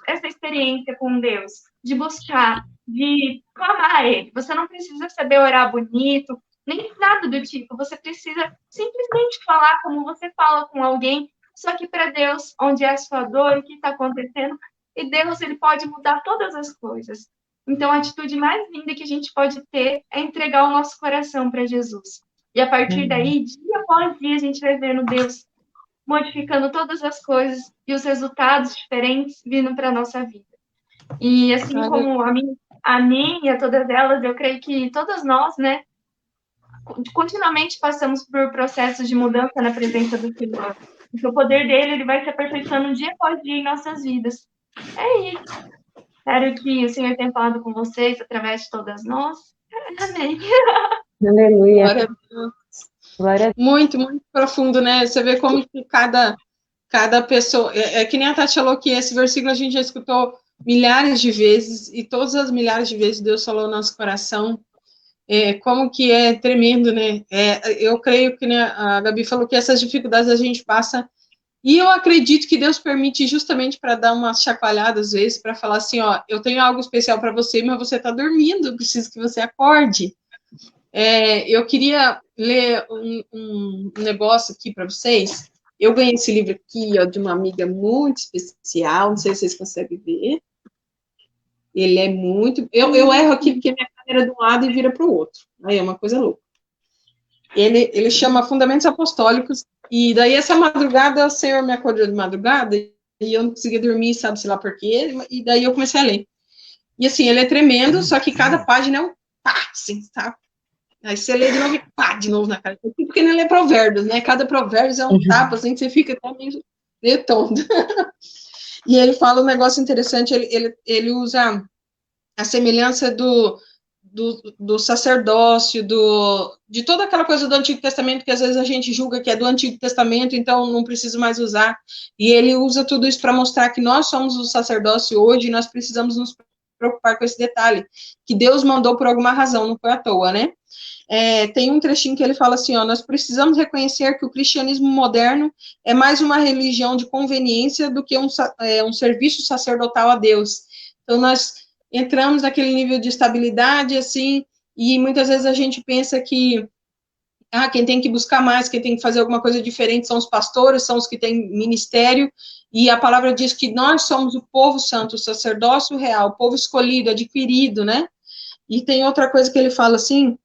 essa experiência com Deus, de buscar, de clamar a Ele. Você não precisa saber orar bonito, nem nada do tipo. Você precisa simplesmente falar como você fala com alguém, só que para Deus, onde é a sua dor, o que está acontecendo, e Deus, ele pode mudar todas as coisas. Então, a atitude mais linda que a gente pode ter é entregar o nosso coração para Jesus. E a partir daí, dia após dia, a gente vai vendo Deus modificando todas as coisas e os resultados diferentes vindo para a nossa vida. E assim como a mim e a todas elas, eu creio que todas nós, né, continuamente passamos por processos de mudança na presença do Senhor. Porque o poder dele, ele vai se aperfeiçoando dia após dia em nossas vidas. É isso. Espero que o Senhor tenha falado com vocês através de todas nós. Amém. Aleluia. Glória a Deus. Glória a Deus. Muito, muito profundo, né? Você vê como que cada pessoa... É que nem a Tati falou que esse versículo a gente já escutou milhares de vezes, e todas as milhares de vezes Deus falou no nosso coração. Como que é tremendo, né? Eu creio que, né, a Gabi falou que essas dificuldades a gente passa, e eu acredito que Deus permite justamente para dar uma chacoalhada às vezes, para falar assim, ó, eu tenho algo especial para você, mas você está dormindo, eu preciso que você acorde. Eu queria ler um negócio aqui para vocês. Eu ganhei esse livro aqui, ó, de uma amiga muito especial, não sei se vocês conseguem ver. Ele é muito... Eu erro aqui porque minha câmera é de um lado e vira para o outro. Aí é uma coisa louca. Ele chama Fundamentos Apostólicos, e daí essa madrugada o Senhor me acordou de madrugada, e eu não conseguia dormir, sabe, sei lá por quê, e daí eu comecei a ler. E assim, ele é tremendo, só que cada página é um pá, assim, tá? Aí você lê de novo e pá, de novo na cara. Porque não lê provérbios, né? Cada provérbio é um tapa, assim, que você fica até meio tonto. E ele fala um negócio interessante, ele usa a semelhança do sacerdócio, de toda aquela coisa do Antigo Testamento, que às vezes a gente julga que é do Antigo Testamento, então não preciso mais usar, e ele usa tudo isso para mostrar que nós somos o sacerdócio hoje, e nós precisamos nos preocupar com esse detalhe, que Deus mandou por alguma razão, não foi à toa, né? Tem um trechinho que ele fala assim, ó, nós precisamos reconhecer que o cristianismo moderno é mais uma religião de conveniência do que um serviço sacerdotal a Deus. Então, nós entramos naquele nível de estabilidade, assim, e muitas vezes a gente pensa que quem tem que buscar mais, quem tem que fazer alguma coisa diferente são os pastores, são os que têm ministério, e a palavra diz que nós somos o povo santo, o sacerdócio real, o povo escolhido, adquirido, né? E tem outra coisa que ele fala assim,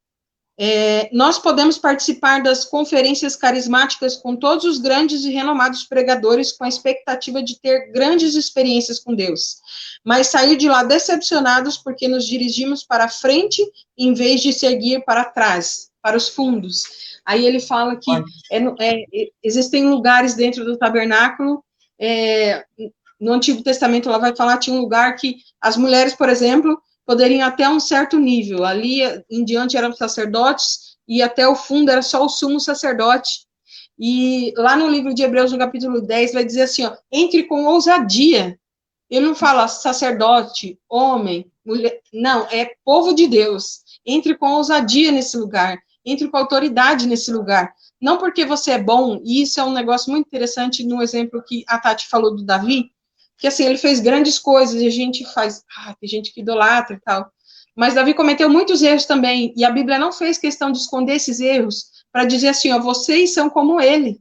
nós podemos participar das conferências carismáticas com todos os grandes e renomados pregadores com a expectativa de ter grandes experiências com Deus, mas sair de lá decepcionados porque nos dirigimos para a frente em vez de seguir para trás, para os fundos. Aí ele fala que existem lugares dentro do tabernáculo, no Antigo Testamento ela vai falar, tinha um lugar que as mulheres, por exemplo, poderiam até um certo nível, ali em diante eram sacerdotes, e até o fundo era só o sumo sacerdote, e lá no livro de Hebreus, no capítulo 10, vai dizer assim, entre com ousadia, ele não fala sacerdote, homem, mulher, não, é povo de Deus, entre com ousadia nesse lugar, entre com autoridade nesse lugar, não porque você é bom, e isso é um negócio muito interessante no exemplo que a Tati falou do Davi, que assim, ele fez grandes coisas, e a gente faz, tem gente que idolatra e tal, mas Davi cometeu muitos erros também, e a Bíblia não fez questão de esconder esses erros, para dizer assim, vocês são como ele,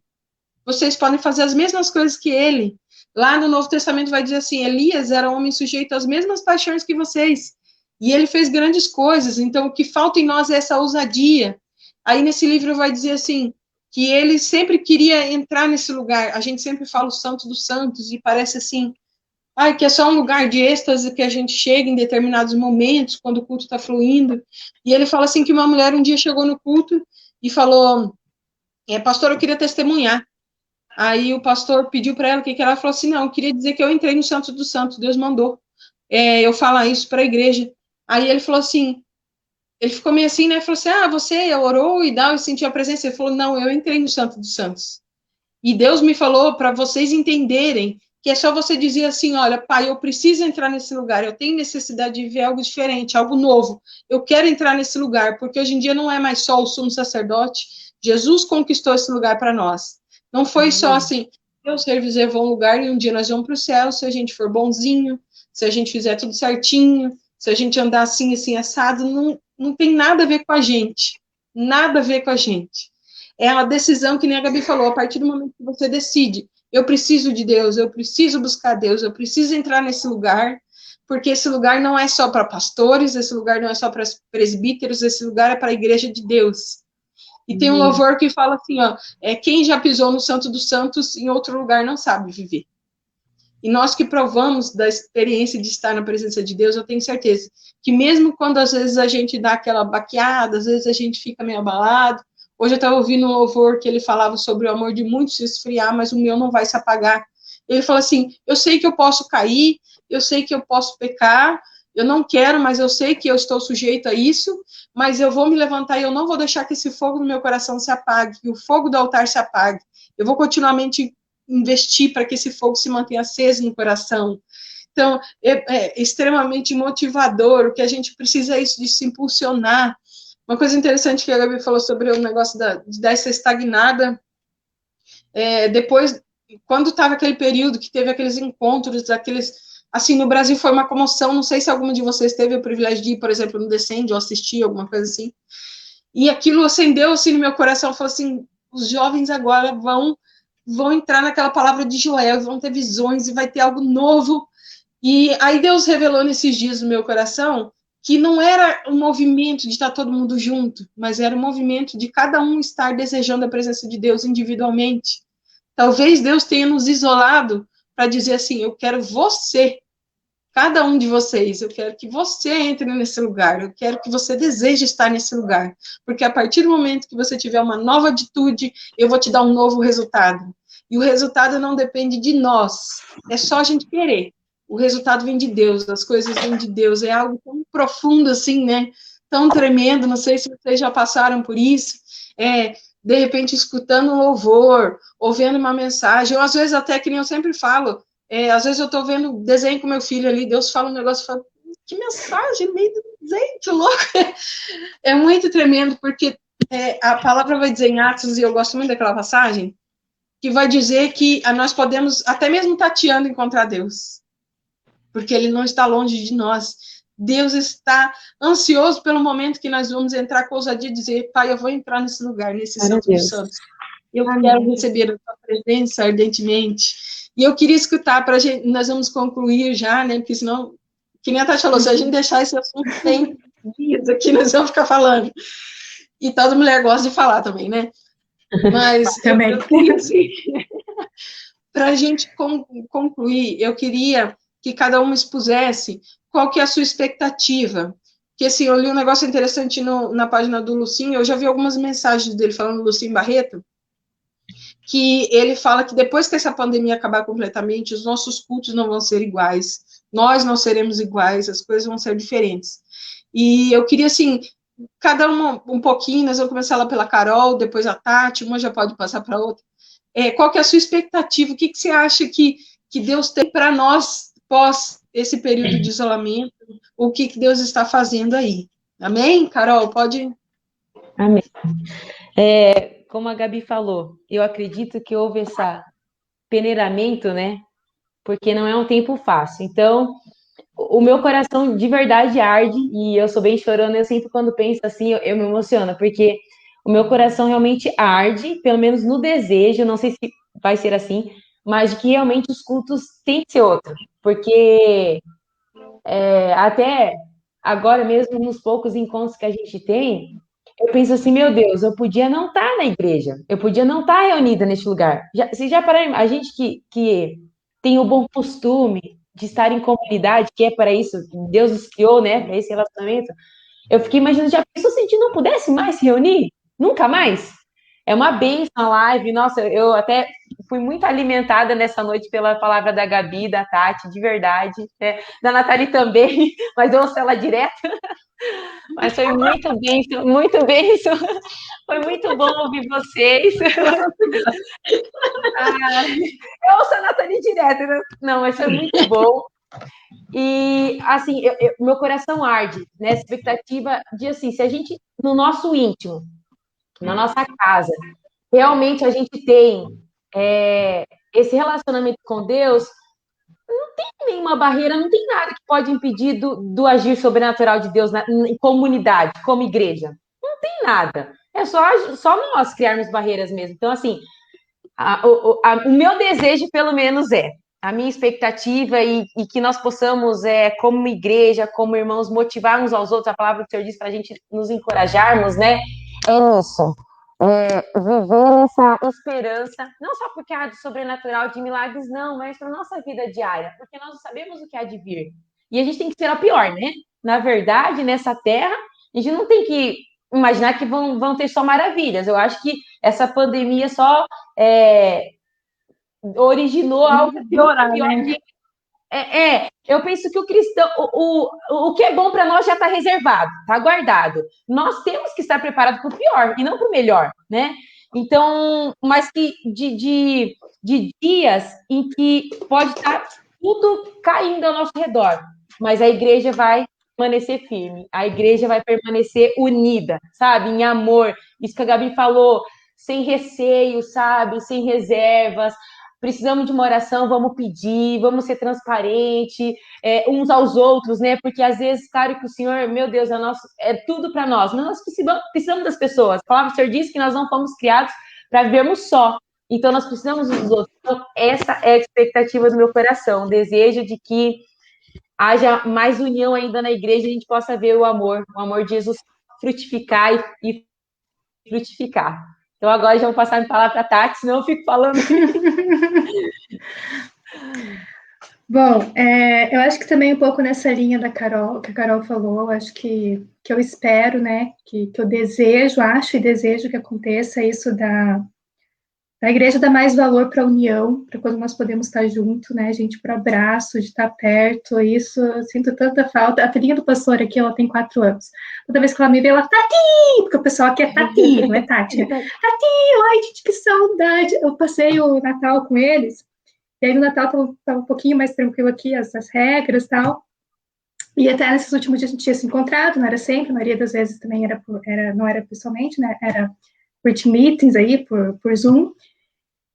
vocês podem fazer as mesmas coisas que ele. Lá no Novo Testamento vai dizer assim, Elias era um homem sujeito às mesmas paixões que vocês, e ele fez grandes coisas, então o que falta em nós é essa ousadia. Aí nesse livro vai dizer assim, que ele sempre queria entrar nesse lugar, a gente sempre fala o santo dos santos, e parece assim, que é só um lugar de êxtase que a gente chega em determinados momentos, quando o culto está fluindo. E ele fala assim que uma mulher um dia chegou no culto e falou, pastor, eu queria testemunhar. Aí o pastor pediu para ela o que ela falou assim, não, eu queria dizer que eu entrei no Santo dos Santos, Deus mandou eu falar isso para a igreja. Aí ele falou assim, ele ficou meio assim, né, falou assim, você orou e sentiu a presença? Ele falou, não, eu entrei no Santo dos Santos. E Deus me falou para vocês entenderem que é só você dizer assim, olha, pai, eu preciso entrar nesse lugar, eu tenho necessidade de ver algo diferente, algo novo, eu quero entrar nesse lugar, porque hoje em dia não é mais só o sumo sacerdote, Jesus conquistou esse lugar para nós. Não foi só assim, Deus reservou um lugar e um dia nós vamos para o céu, se a gente for bonzinho, se a gente fizer tudo certinho, se a gente andar assim, assim, assado, não tem nada a ver com a gente, nada a ver com a gente. É uma decisão que nem a Gabi falou, a partir do momento que você decide, eu preciso de Deus, eu preciso buscar Deus, eu preciso entrar nesse lugar, porque esse lugar não é só para pastores, esse lugar não é só para presbíteros, esse lugar é para a igreja de Deus. E tem um louvor que fala assim, quem já pisou no Santo dos Santos em outro lugar não sabe viver. E nós que provamos da experiência de estar na presença de Deus, eu tenho certeza que mesmo quando às vezes a gente dá aquela baqueada, às vezes a gente fica meio abalado. Hoje eu estava ouvindo um louvor que ele falava sobre o amor de muitos se esfriar, mas o meu não vai se apagar. Ele falou assim, eu sei que eu posso cair, eu sei que eu posso pecar, eu não quero, mas eu sei que eu estou sujeito a isso, mas eu vou me levantar e eu não vou deixar que esse fogo no meu coração se apague, que o fogo do altar se apague. Eu vou continuamente investir para que esse fogo se mantenha aceso no coração. Então, é extremamente motivador, o que a gente precisa é isso, de se impulsionar. Uma coisa interessante que a Gabi falou sobre o negócio de dar essa estagnada, depois, quando estava aquele período que teve aqueles encontros, assim, no Brasil foi uma comoção, não sei se alguma de vocês teve o privilégio de ir, por exemplo, no Descende, ou assistir, alguma coisa assim, e aquilo acendeu, assim, no meu coração, falou assim, os jovens agora vão entrar naquela palavra de Joel, vão ter visões, e vai ter algo novo, e aí Deus revelou nesses dias no meu coração, que não era um movimento de estar todo mundo junto, mas era um movimento de cada um estar desejando a presença de Deus individualmente. Talvez Deus tenha nos isolado para dizer assim, eu quero você, cada um de vocês, eu quero que você entre nesse lugar, eu quero que você deseje estar nesse lugar, porque a partir do momento que você tiver uma nova atitude, eu vou te dar um novo resultado. E o resultado não depende de nós, é só a gente querer. O resultado vem de Deus, as coisas vêm de Deus, é algo tão profundo assim, né? Tão tremendo, não sei se vocês já passaram por isso, de repente escutando um louvor, ou vendo uma mensagem, ou às vezes até, que nem eu sempre falo, às vezes eu tô vendo desenho com meu filho ali, Deus fala um negócio, fala, que mensagem, meio do desenho, que louco! É muito tremendo, porque a palavra vai dizer em Atos, e eu gosto muito daquela passagem, que vai dizer que nós podemos, até mesmo tateando, encontrar Deus. Porque ele não está longe de nós. Deus está ansioso pelo momento que nós vamos entrar com ousadia e dizer, Pai, eu vou entrar nesse lugar, nesse Santo dos Santos. Eu quero receber a tua presença ardentemente. E eu queria escutar, para gente, nós vamos concluir já, né? Porque senão, que nem a Tati falou, se a gente deixar esse assunto, tem dias aqui, nós vamos ficar falando. E toda mulher gosta de falar também, né? Mas também. Eu queria, assim, para a gente concluir, eu queria que cada uma expusesse qual que é a sua expectativa. Porque, assim, eu li um negócio interessante na página do Lucim, eu já vi algumas mensagens dele falando, Lucim Barreto, que ele fala que depois que essa pandemia acabar completamente, os nossos cultos não vão ser iguais, nós não seremos iguais, as coisas vão ser diferentes. E eu queria, assim, cada uma um pouquinho, nós vamos começar lá pela Carol, depois a Tati, uma já pode passar para outra. Qual que é a sua expectativa? O que você acha que Deus tem para nós pós esse período de isolamento? O que Deus está fazendo aí? Amém? Carol, pode... Amém. Como a Gabi falou, eu acredito que houve esse peneiramento, né? Porque não é um tempo fácil. Então, o meu coração de verdade arde, e eu sou bem chorona, eu sempre quando penso assim, eu me emociono, porque o meu coração realmente arde, pelo menos no desejo, não sei se vai ser assim, mas de que realmente os cultos têm que ser outro, porque até agora mesmo, nos poucos encontros que a gente tem, eu penso assim, meu Deus, eu podia não estar na igreja, eu podia não estar reunida neste lugar. Vocês já pararam, a gente que tem o bom costume de estar em comunidade, que é para isso, Deus nos criou, né, para esse relacionamento, eu fiquei imaginando, já pensou se a gente não pudesse mais se reunir? Nunca mais? É uma bênção a live, nossa, eu até fui muito alimentada nessa noite pela palavra da Gabi, da Tati, de verdade, né? Da Nathalie também, mas eu ouço ela direto. Mas foi muito bênção, muito bênção. Foi muito bom ouvir vocês. Eu ouço a Nathalie direto, né? Não, mas foi muito bom. E, assim, meu coração arde, né? Essa expectativa de, assim, se a gente, no nosso íntimo, na nossa casa, realmente a gente tem esse relacionamento com Deus, não tem nenhuma barreira, não tem nada que pode impedir do agir sobrenatural de Deus em comunidade, como igreja. Não tem nada. É só nós criarmos barreiras mesmo. Então, assim, o meu desejo, pelo menos, a minha expectativa e que nós possamos, como igreja, como irmãos, motivar uns aos outros, a palavra que o Senhor diz para a gente nos encorajarmos, né? É isso. Viver essa esperança, não só porque há de sobrenatural, de milagres, não, mas para a nossa vida diária, porque nós não sabemos o que há de vir. E a gente tem que ser o pior, né? Na verdade, nessa terra, a gente não tem que imaginar que vão ter só maravilhas. Eu acho que essa pandemia só originou algo pior, né? Eu penso que o cristão, o que é bom para nós já está reservado, está guardado. Nós temos que estar preparados para o pior e não para o melhor, né? Então, mas que de dias em que pode estar tudo caindo ao nosso redor, mas a igreja vai permanecer firme, a igreja vai permanecer unida, sabe? Em amor, isso que a Gabi falou, sem receio, sabe? Sem reservas. Precisamos de uma oração, vamos pedir, vamos ser transparentes uns aos outros, né? Porque às vezes, claro que o Senhor, meu Deus, é tudo para nós, mas nós precisamos das pessoas. A palavra do Senhor diz que nós não fomos criados para vivermos só. Então, nós precisamos dos outros. Então, essa é a expectativa do meu coração, o desejo de que haja mais união ainda na igreja e a gente possa ver o amor de Jesus frutificar e frutificar. Então, agora já vou passar a palavra para a Tati, senão eu fico falando. Bom, eu acho que também um pouco nessa linha da Carol, que a Carol falou, acho que eu espero, né, que eu desejo, acho e desejo que aconteça isso da igreja dar mais valor para a união, para quando nós podemos estar junto, né, gente, para abraço, de estar perto, isso, eu sinto tanta falta. A filhinha do pastor aqui, ela tem 4 anos. Toda vez que ela me vê, ela, Tati! Porque o pessoal aqui é Tati, não é Tati, né? Tati, ai, gente, que saudade! Eu passei o Natal com eles, e aí no Natal estava um pouquinho mais tranquilo aqui, as regras e tal, e até nesses últimos dias a gente tinha se encontrado, não era sempre, a maioria das vezes também não era pessoalmente, né, era por team meetings aí, por Zoom,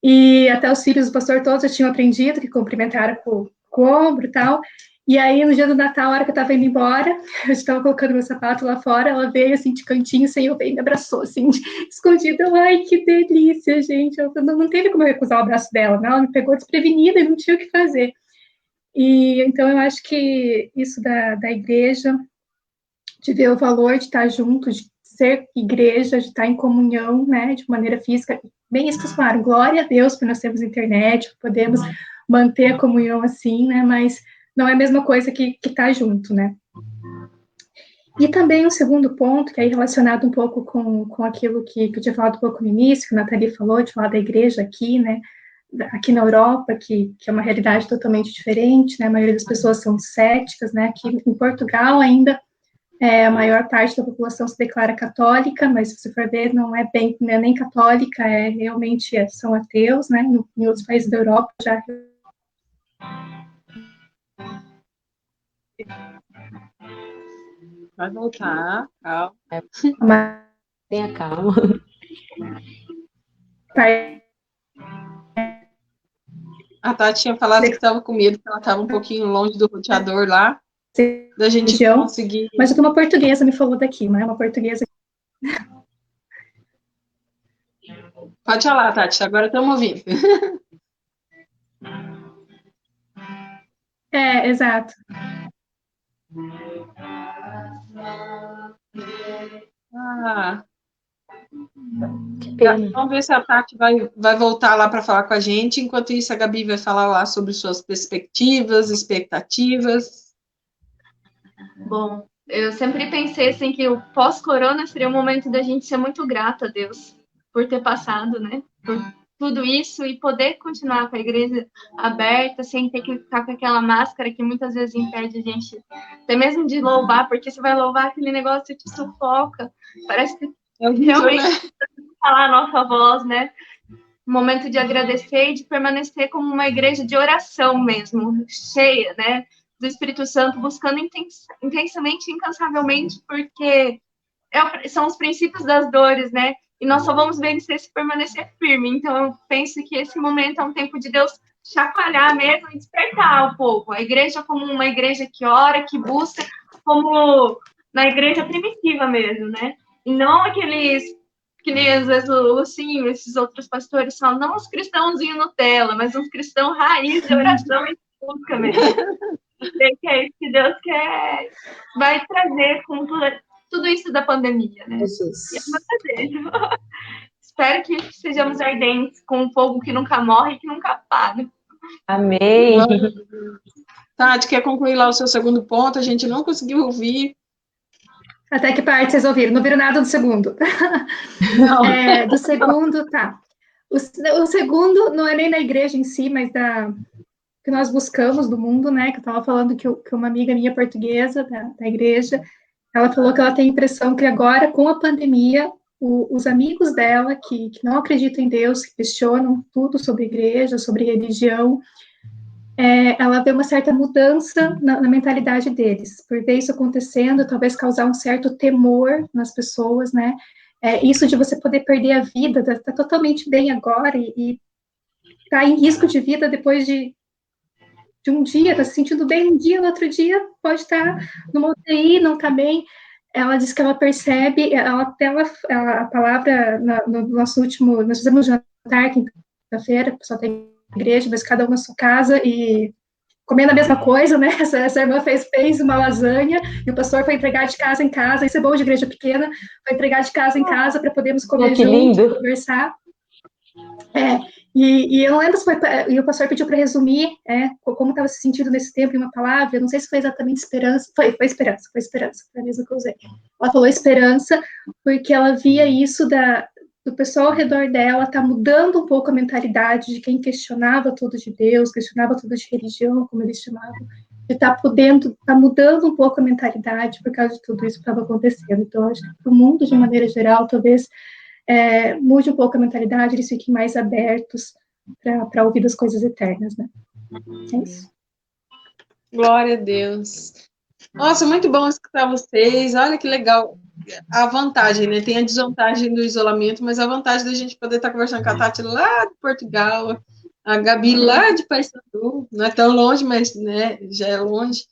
e até os filhos do pastor todos já tinham aprendido que cumprimentaram com o ombro e tal, E aí, no dia do Natal, a hora que eu tava indo embora, eu estava colocando meu sapato lá fora, ela veio, assim, de cantinho, sem eu ver, e me abraçou, assim, escondida. Eu, ai, que delícia, gente. Eu, não teve como eu recusar o abraço dela, né? Ela me pegou desprevenida e não tinha o que fazer. E, então, eu acho que isso da igreja, de ver o valor de estar junto, de ser igreja, de estar em comunhão, né, de maneira física, bem isso que vocês falaram, glória a Deus por nós termos internet, podemos manter a comunhão assim, né, mas não é a mesma coisa que estar junto, né. E também um segundo ponto, que é relacionado um pouco com aquilo que eu tinha falado um pouco no início, que a Nathalie falou, de falar da igreja aqui, né, aqui na Europa, que é uma realidade totalmente diferente, né, a maioria das pessoas são céticas, né, aqui em Portugal ainda a maior parte da população se declara católica, mas se você for ver, não é bem, não é nem católica, realmente são ateus, né, em outros países da Europa já. Vai voltar, calma. Tenha calma. A Tati tinha falado que estava com medo, que ela estava um pouquinho longe do roteador lá, da gente região, conseguir... Mas o que uma portuguesa me falou daqui, não é uma portuguesa... Pode falar, Tati, agora estamos ouvindo. Exato. Que pena. Vamos ver se a Tati vai voltar lá para falar com a gente. Enquanto isso, a Gabi vai falar lá sobre suas perspectivas, expectativas. Bom, eu sempre pensei assim que o pós-corona seria um momento da gente ser muito grata a Deus por ter passado, né? Por tudo isso e poder continuar com a igreja aberta, sem ter que ficar com aquela máscara que muitas vezes impede a gente, até mesmo de louvar, porque você vai louvar, aquele negócio te sufoca. Parece que realmente falar a nossa voz, né? Momento de agradecer e de permanecer como uma igreja de oração mesmo, cheia, né? Do Espírito Santo, buscando intensamente, incansavelmente, porque são os princípios das dores, né? E nós só vamos vencer se permanecer firme. Então, eu penso que esse momento é um tempo de Deus chacoalhar mesmo e despertar o povo. A igreja como uma igreja que ora, que busca, como na igreja primitiva mesmo, né? E não aqueles, que nem às vezes o Lucinho, esses outros pastores falam, não os cristãozinhos Nutella, mas uns cristãos raiz de oração e busca mesmo. Que é isso que Deus vai trazer com tudo isso da pandemia, né? Jesus. E é o meu desejo. Espero que sejamos ardentes com um fogo que nunca morre e que nunca apaga. Amém. Tati, quer concluir lá o seu segundo ponto? A gente não conseguiu ouvir. Até que parte vocês ouviram? Não viram nada do segundo. Não. Do segundo, tá. O segundo não é nem da igreja em si, mas que nós buscamos do mundo, né? Que eu estava falando que uma amiga minha portuguesa da igreja, ela falou que ela tem a impressão que agora, com a pandemia, os amigos dela que não acreditam em Deus, que questionam tudo sobre igreja, sobre religião, ela vê uma certa mudança na mentalidade deles. Por ver isso acontecendo, talvez causar um certo temor nas pessoas, né? Isso de você poder perder a vida, tá totalmente bem agora e tá em risco de vida depois de um dia, tá se sentindo bem um dia, no outro dia pode estar numa UTI, não tá bem. Ela diz que ela percebe, a palavra, no nosso último, nós fizemos um jantar quinta-feira, o pessoal da igreja, mas cada um na sua casa e comendo a mesma coisa, né? Essa irmã fez uma lasanha e o pastor foi entregar de casa em casa, isso é bom de igreja pequena, foi entregar de casa em casa para podermos comer juntos, conversar. E eu não lembro se foi, e o pastor pediu para resumir como estava se sentindo nesse tempo em uma palavra, eu não sei se foi exatamente esperança, foi esperança, foi a mesma que eu usei. Ela falou esperança, porque ela via isso do pessoal ao redor dela, tá mudando um pouco a mentalidade de quem questionava tudo de Deus, questionava tudo de religião, como eles chamavam, e tá mudando um pouco a mentalidade por causa de tudo isso que estava acontecendo. Então, acho que para o mundo, de maneira geral, talvez mude um pouco a mentalidade, eles fiquem mais abertos para ouvir das coisas eternas, né? É isso. Glória a Deus. Nossa, muito bom escutar vocês. Olha que legal. A vantagem, né? Tem a desvantagem do isolamento, mas a vantagem da gente poder estar conversando com a Tati lá de Portugal, A Gabi lá de Paysandu, não é tão longe, mas né, já é longe.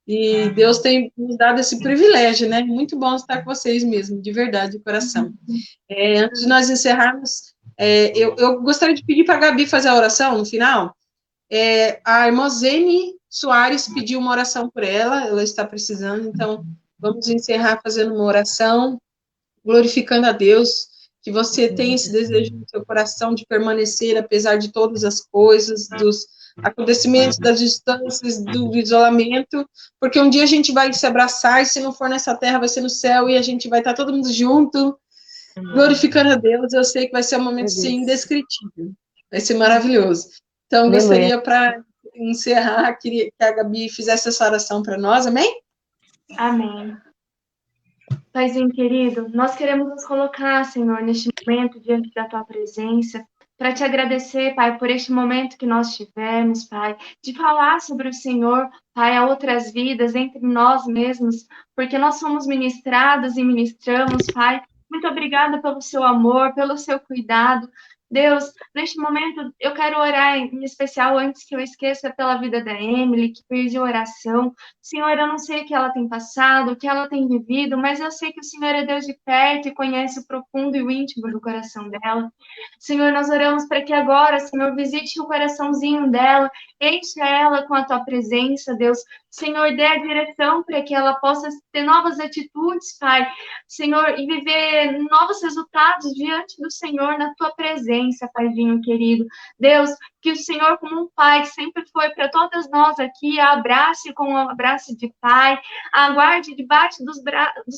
E Deus tem nos dado esse privilégio, né? Muito bom estar com vocês mesmo, de verdade, de coração. Antes de nós encerrarmos, eu gostaria de pedir para a Gabi fazer a oração no final. A irmã Zene Soares pediu uma oração por ela está precisando, então vamos encerrar fazendo uma oração, glorificando a Deus, que você tenha esse desejo no seu coração de permanecer, apesar de todas as coisas, dos acontecimentos, das distâncias, do isolamento, porque um dia a gente vai se abraçar, e se não for nessa terra, vai ser no céu, e a gente vai estar todo mundo junto, glorificando a Deus. Eu sei que vai ser um momento, sim, indescritível, vai ser maravilhoso. Então, gostaria, para encerrar, queria que a Gabi fizesse essa oração para nós, amém? Amém. Paizinho querido, nós queremos nos colocar, Senhor, neste momento, diante da Tua presença, para te agradecer, Pai, por este momento que nós tivemos, Pai, de falar sobre o Senhor, Pai, a outras vidas, entre nós mesmos, porque nós somos ministrados e ministramos, Pai. Muito obrigada pelo seu amor, pelo seu cuidado. Deus, neste momento, eu quero orar em especial, antes que eu esqueça, pela vida da Emily, que pediu oração. Senhor, eu não sei o que ela tem passado, o que ela tem vivido, mas eu sei que o Senhor é Deus de perto e conhece o profundo e o íntimo do coração dela. Senhor, nós oramos para que agora, Senhor, visite o coraçãozinho dela, enche ela com a tua presença, Deus. Senhor, dê a direção para que ela possa ter novas atitudes, Pai. Senhor, e viver novos resultados diante do Senhor, na tua presença, Paizinho querido. Deus, que o Senhor, como um pai que sempre foi para todas nós aqui, a abrace com um abraço de pai, a aguarde debaixo dos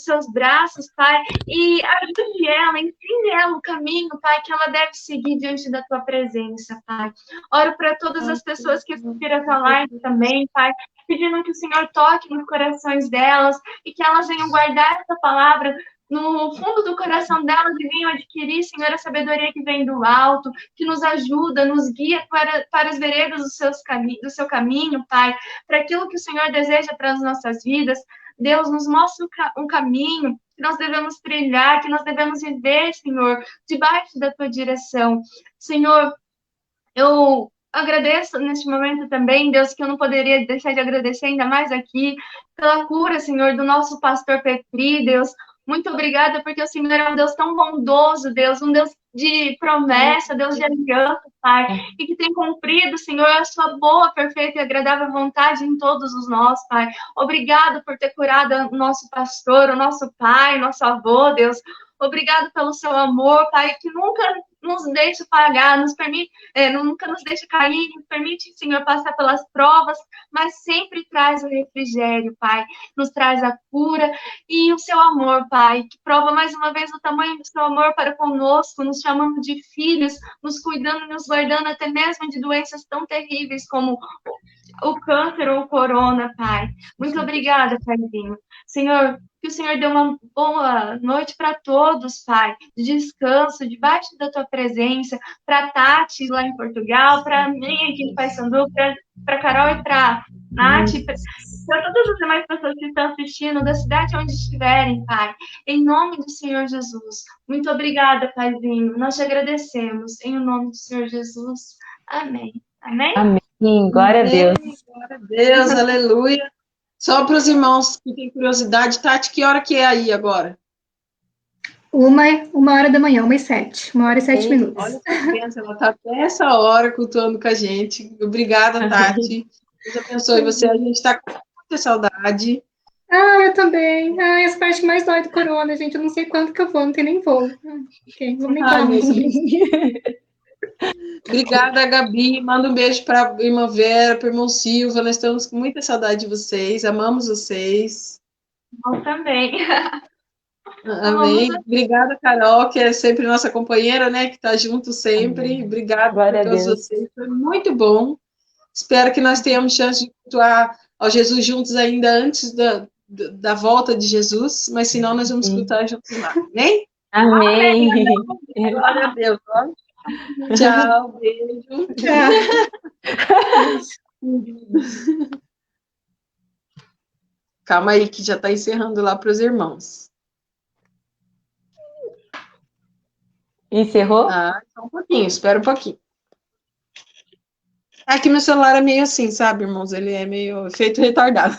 seus braços, Pai, e ajude ela, ensine ela o caminho, Pai, que ela deve seguir diante da tua presença, Pai. Oro para todas as pessoas que assistiram essa live também, Pai, pedindo que o Senhor toque nos corações delas e que elas venham guardar essa palavra no fundo do coração delas e venham adquirir, Senhor, a sabedoria que vem do alto, que nos ajuda, nos guia para as veredas do seu caminho, Pai, para aquilo que o Senhor deseja para as nossas vidas. Deus, nos mostra um caminho que nós devemos trilhar, que nós devemos viver, Senhor, debaixo da tua direção. Senhor, eu agradeço neste momento também, Deus, que eu não poderia deixar de agradecer ainda mais aqui pela cura, Senhor, do nosso pastor Petri, Deus. Muito obrigada, porque o Senhor é um Deus tão bondoso, Deus, um Deus de promessa, Deus de aliança, Pai, e que tem cumprido, Senhor, a sua boa, perfeita e agradável vontade em todos os nós, Pai. Obrigado por ter curado o nosso pastor, o nosso pai, nosso avô, Deus. Obrigado pelo seu amor, Pai, que nunca nos deixe falhar, nunca nos deixe cair, nos permite, Senhor, passar pelas provas, mas sempre traz o refrigério, Pai, nos traz a cura e o seu amor, Pai, que prova mais uma vez o tamanho do seu amor para conosco, nos chamando de filhos, nos cuidando, nos guardando até mesmo de doenças tão terríveis como o câncer ou o corona, Pai. Muito obrigada, Paizinho. Senhor, que o Senhor dê uma boa noite para todos, Pai, de descanso, debaixo da tua presença, para Tati lá em Portugal, para mim aqui em Paysandu, para Carol e para Nath, para todas as demais pessoas que estão assistindo, da cidade onde estiverem, Pai, em nome do Senhor Jesus. Muito obrigada, Paizinho. Nós te agradecemos, em nome do Senhor Jesus. Amém. Amém? Amém. Glória a Deus. Glória a Deus, aleluia. Só para os irmãos que têm curiosidade, Tati, que hora que é aí agora? 1h da manhã, 1h07. 1h07. Olha que benção, ela está até essa hora cultuando com a gente. Obrigada, Tati. Deus abençoe você. A gente está com muita saudade. Eu também. Essa parte mais dói do corona, gente. Eu não sei quanto que eu vou, não tem nem voo. Ok, vamos nem falar mais sobre isso. Obrigada, Gabi. Manda um beijo para a irmã Vera, para o irmão Silva. Nós estamos com muita saudade de vocês. Amamos vocês. Nós também. Amém. Obrigada, Carol, que é sempre nossa companheira, né? Que está junto sempre. Obrigada a todos vocês. Foi muito bom. Espero que nós tenhamos chance de cultuar ao Jesus juntos ainda antes da volta de Jesus, mas se não, nós vamos escutar juntos lá. Amém? Amém. Glória a Deus. Tchau, beijo. Calma aí, que já está encerrando lá para os irmãos. Encerrou? Só um pouquinho, espera um pouquinho. Aqui meu celular é meio assim, sabe, irmãos? Ele é meio efeito retardado.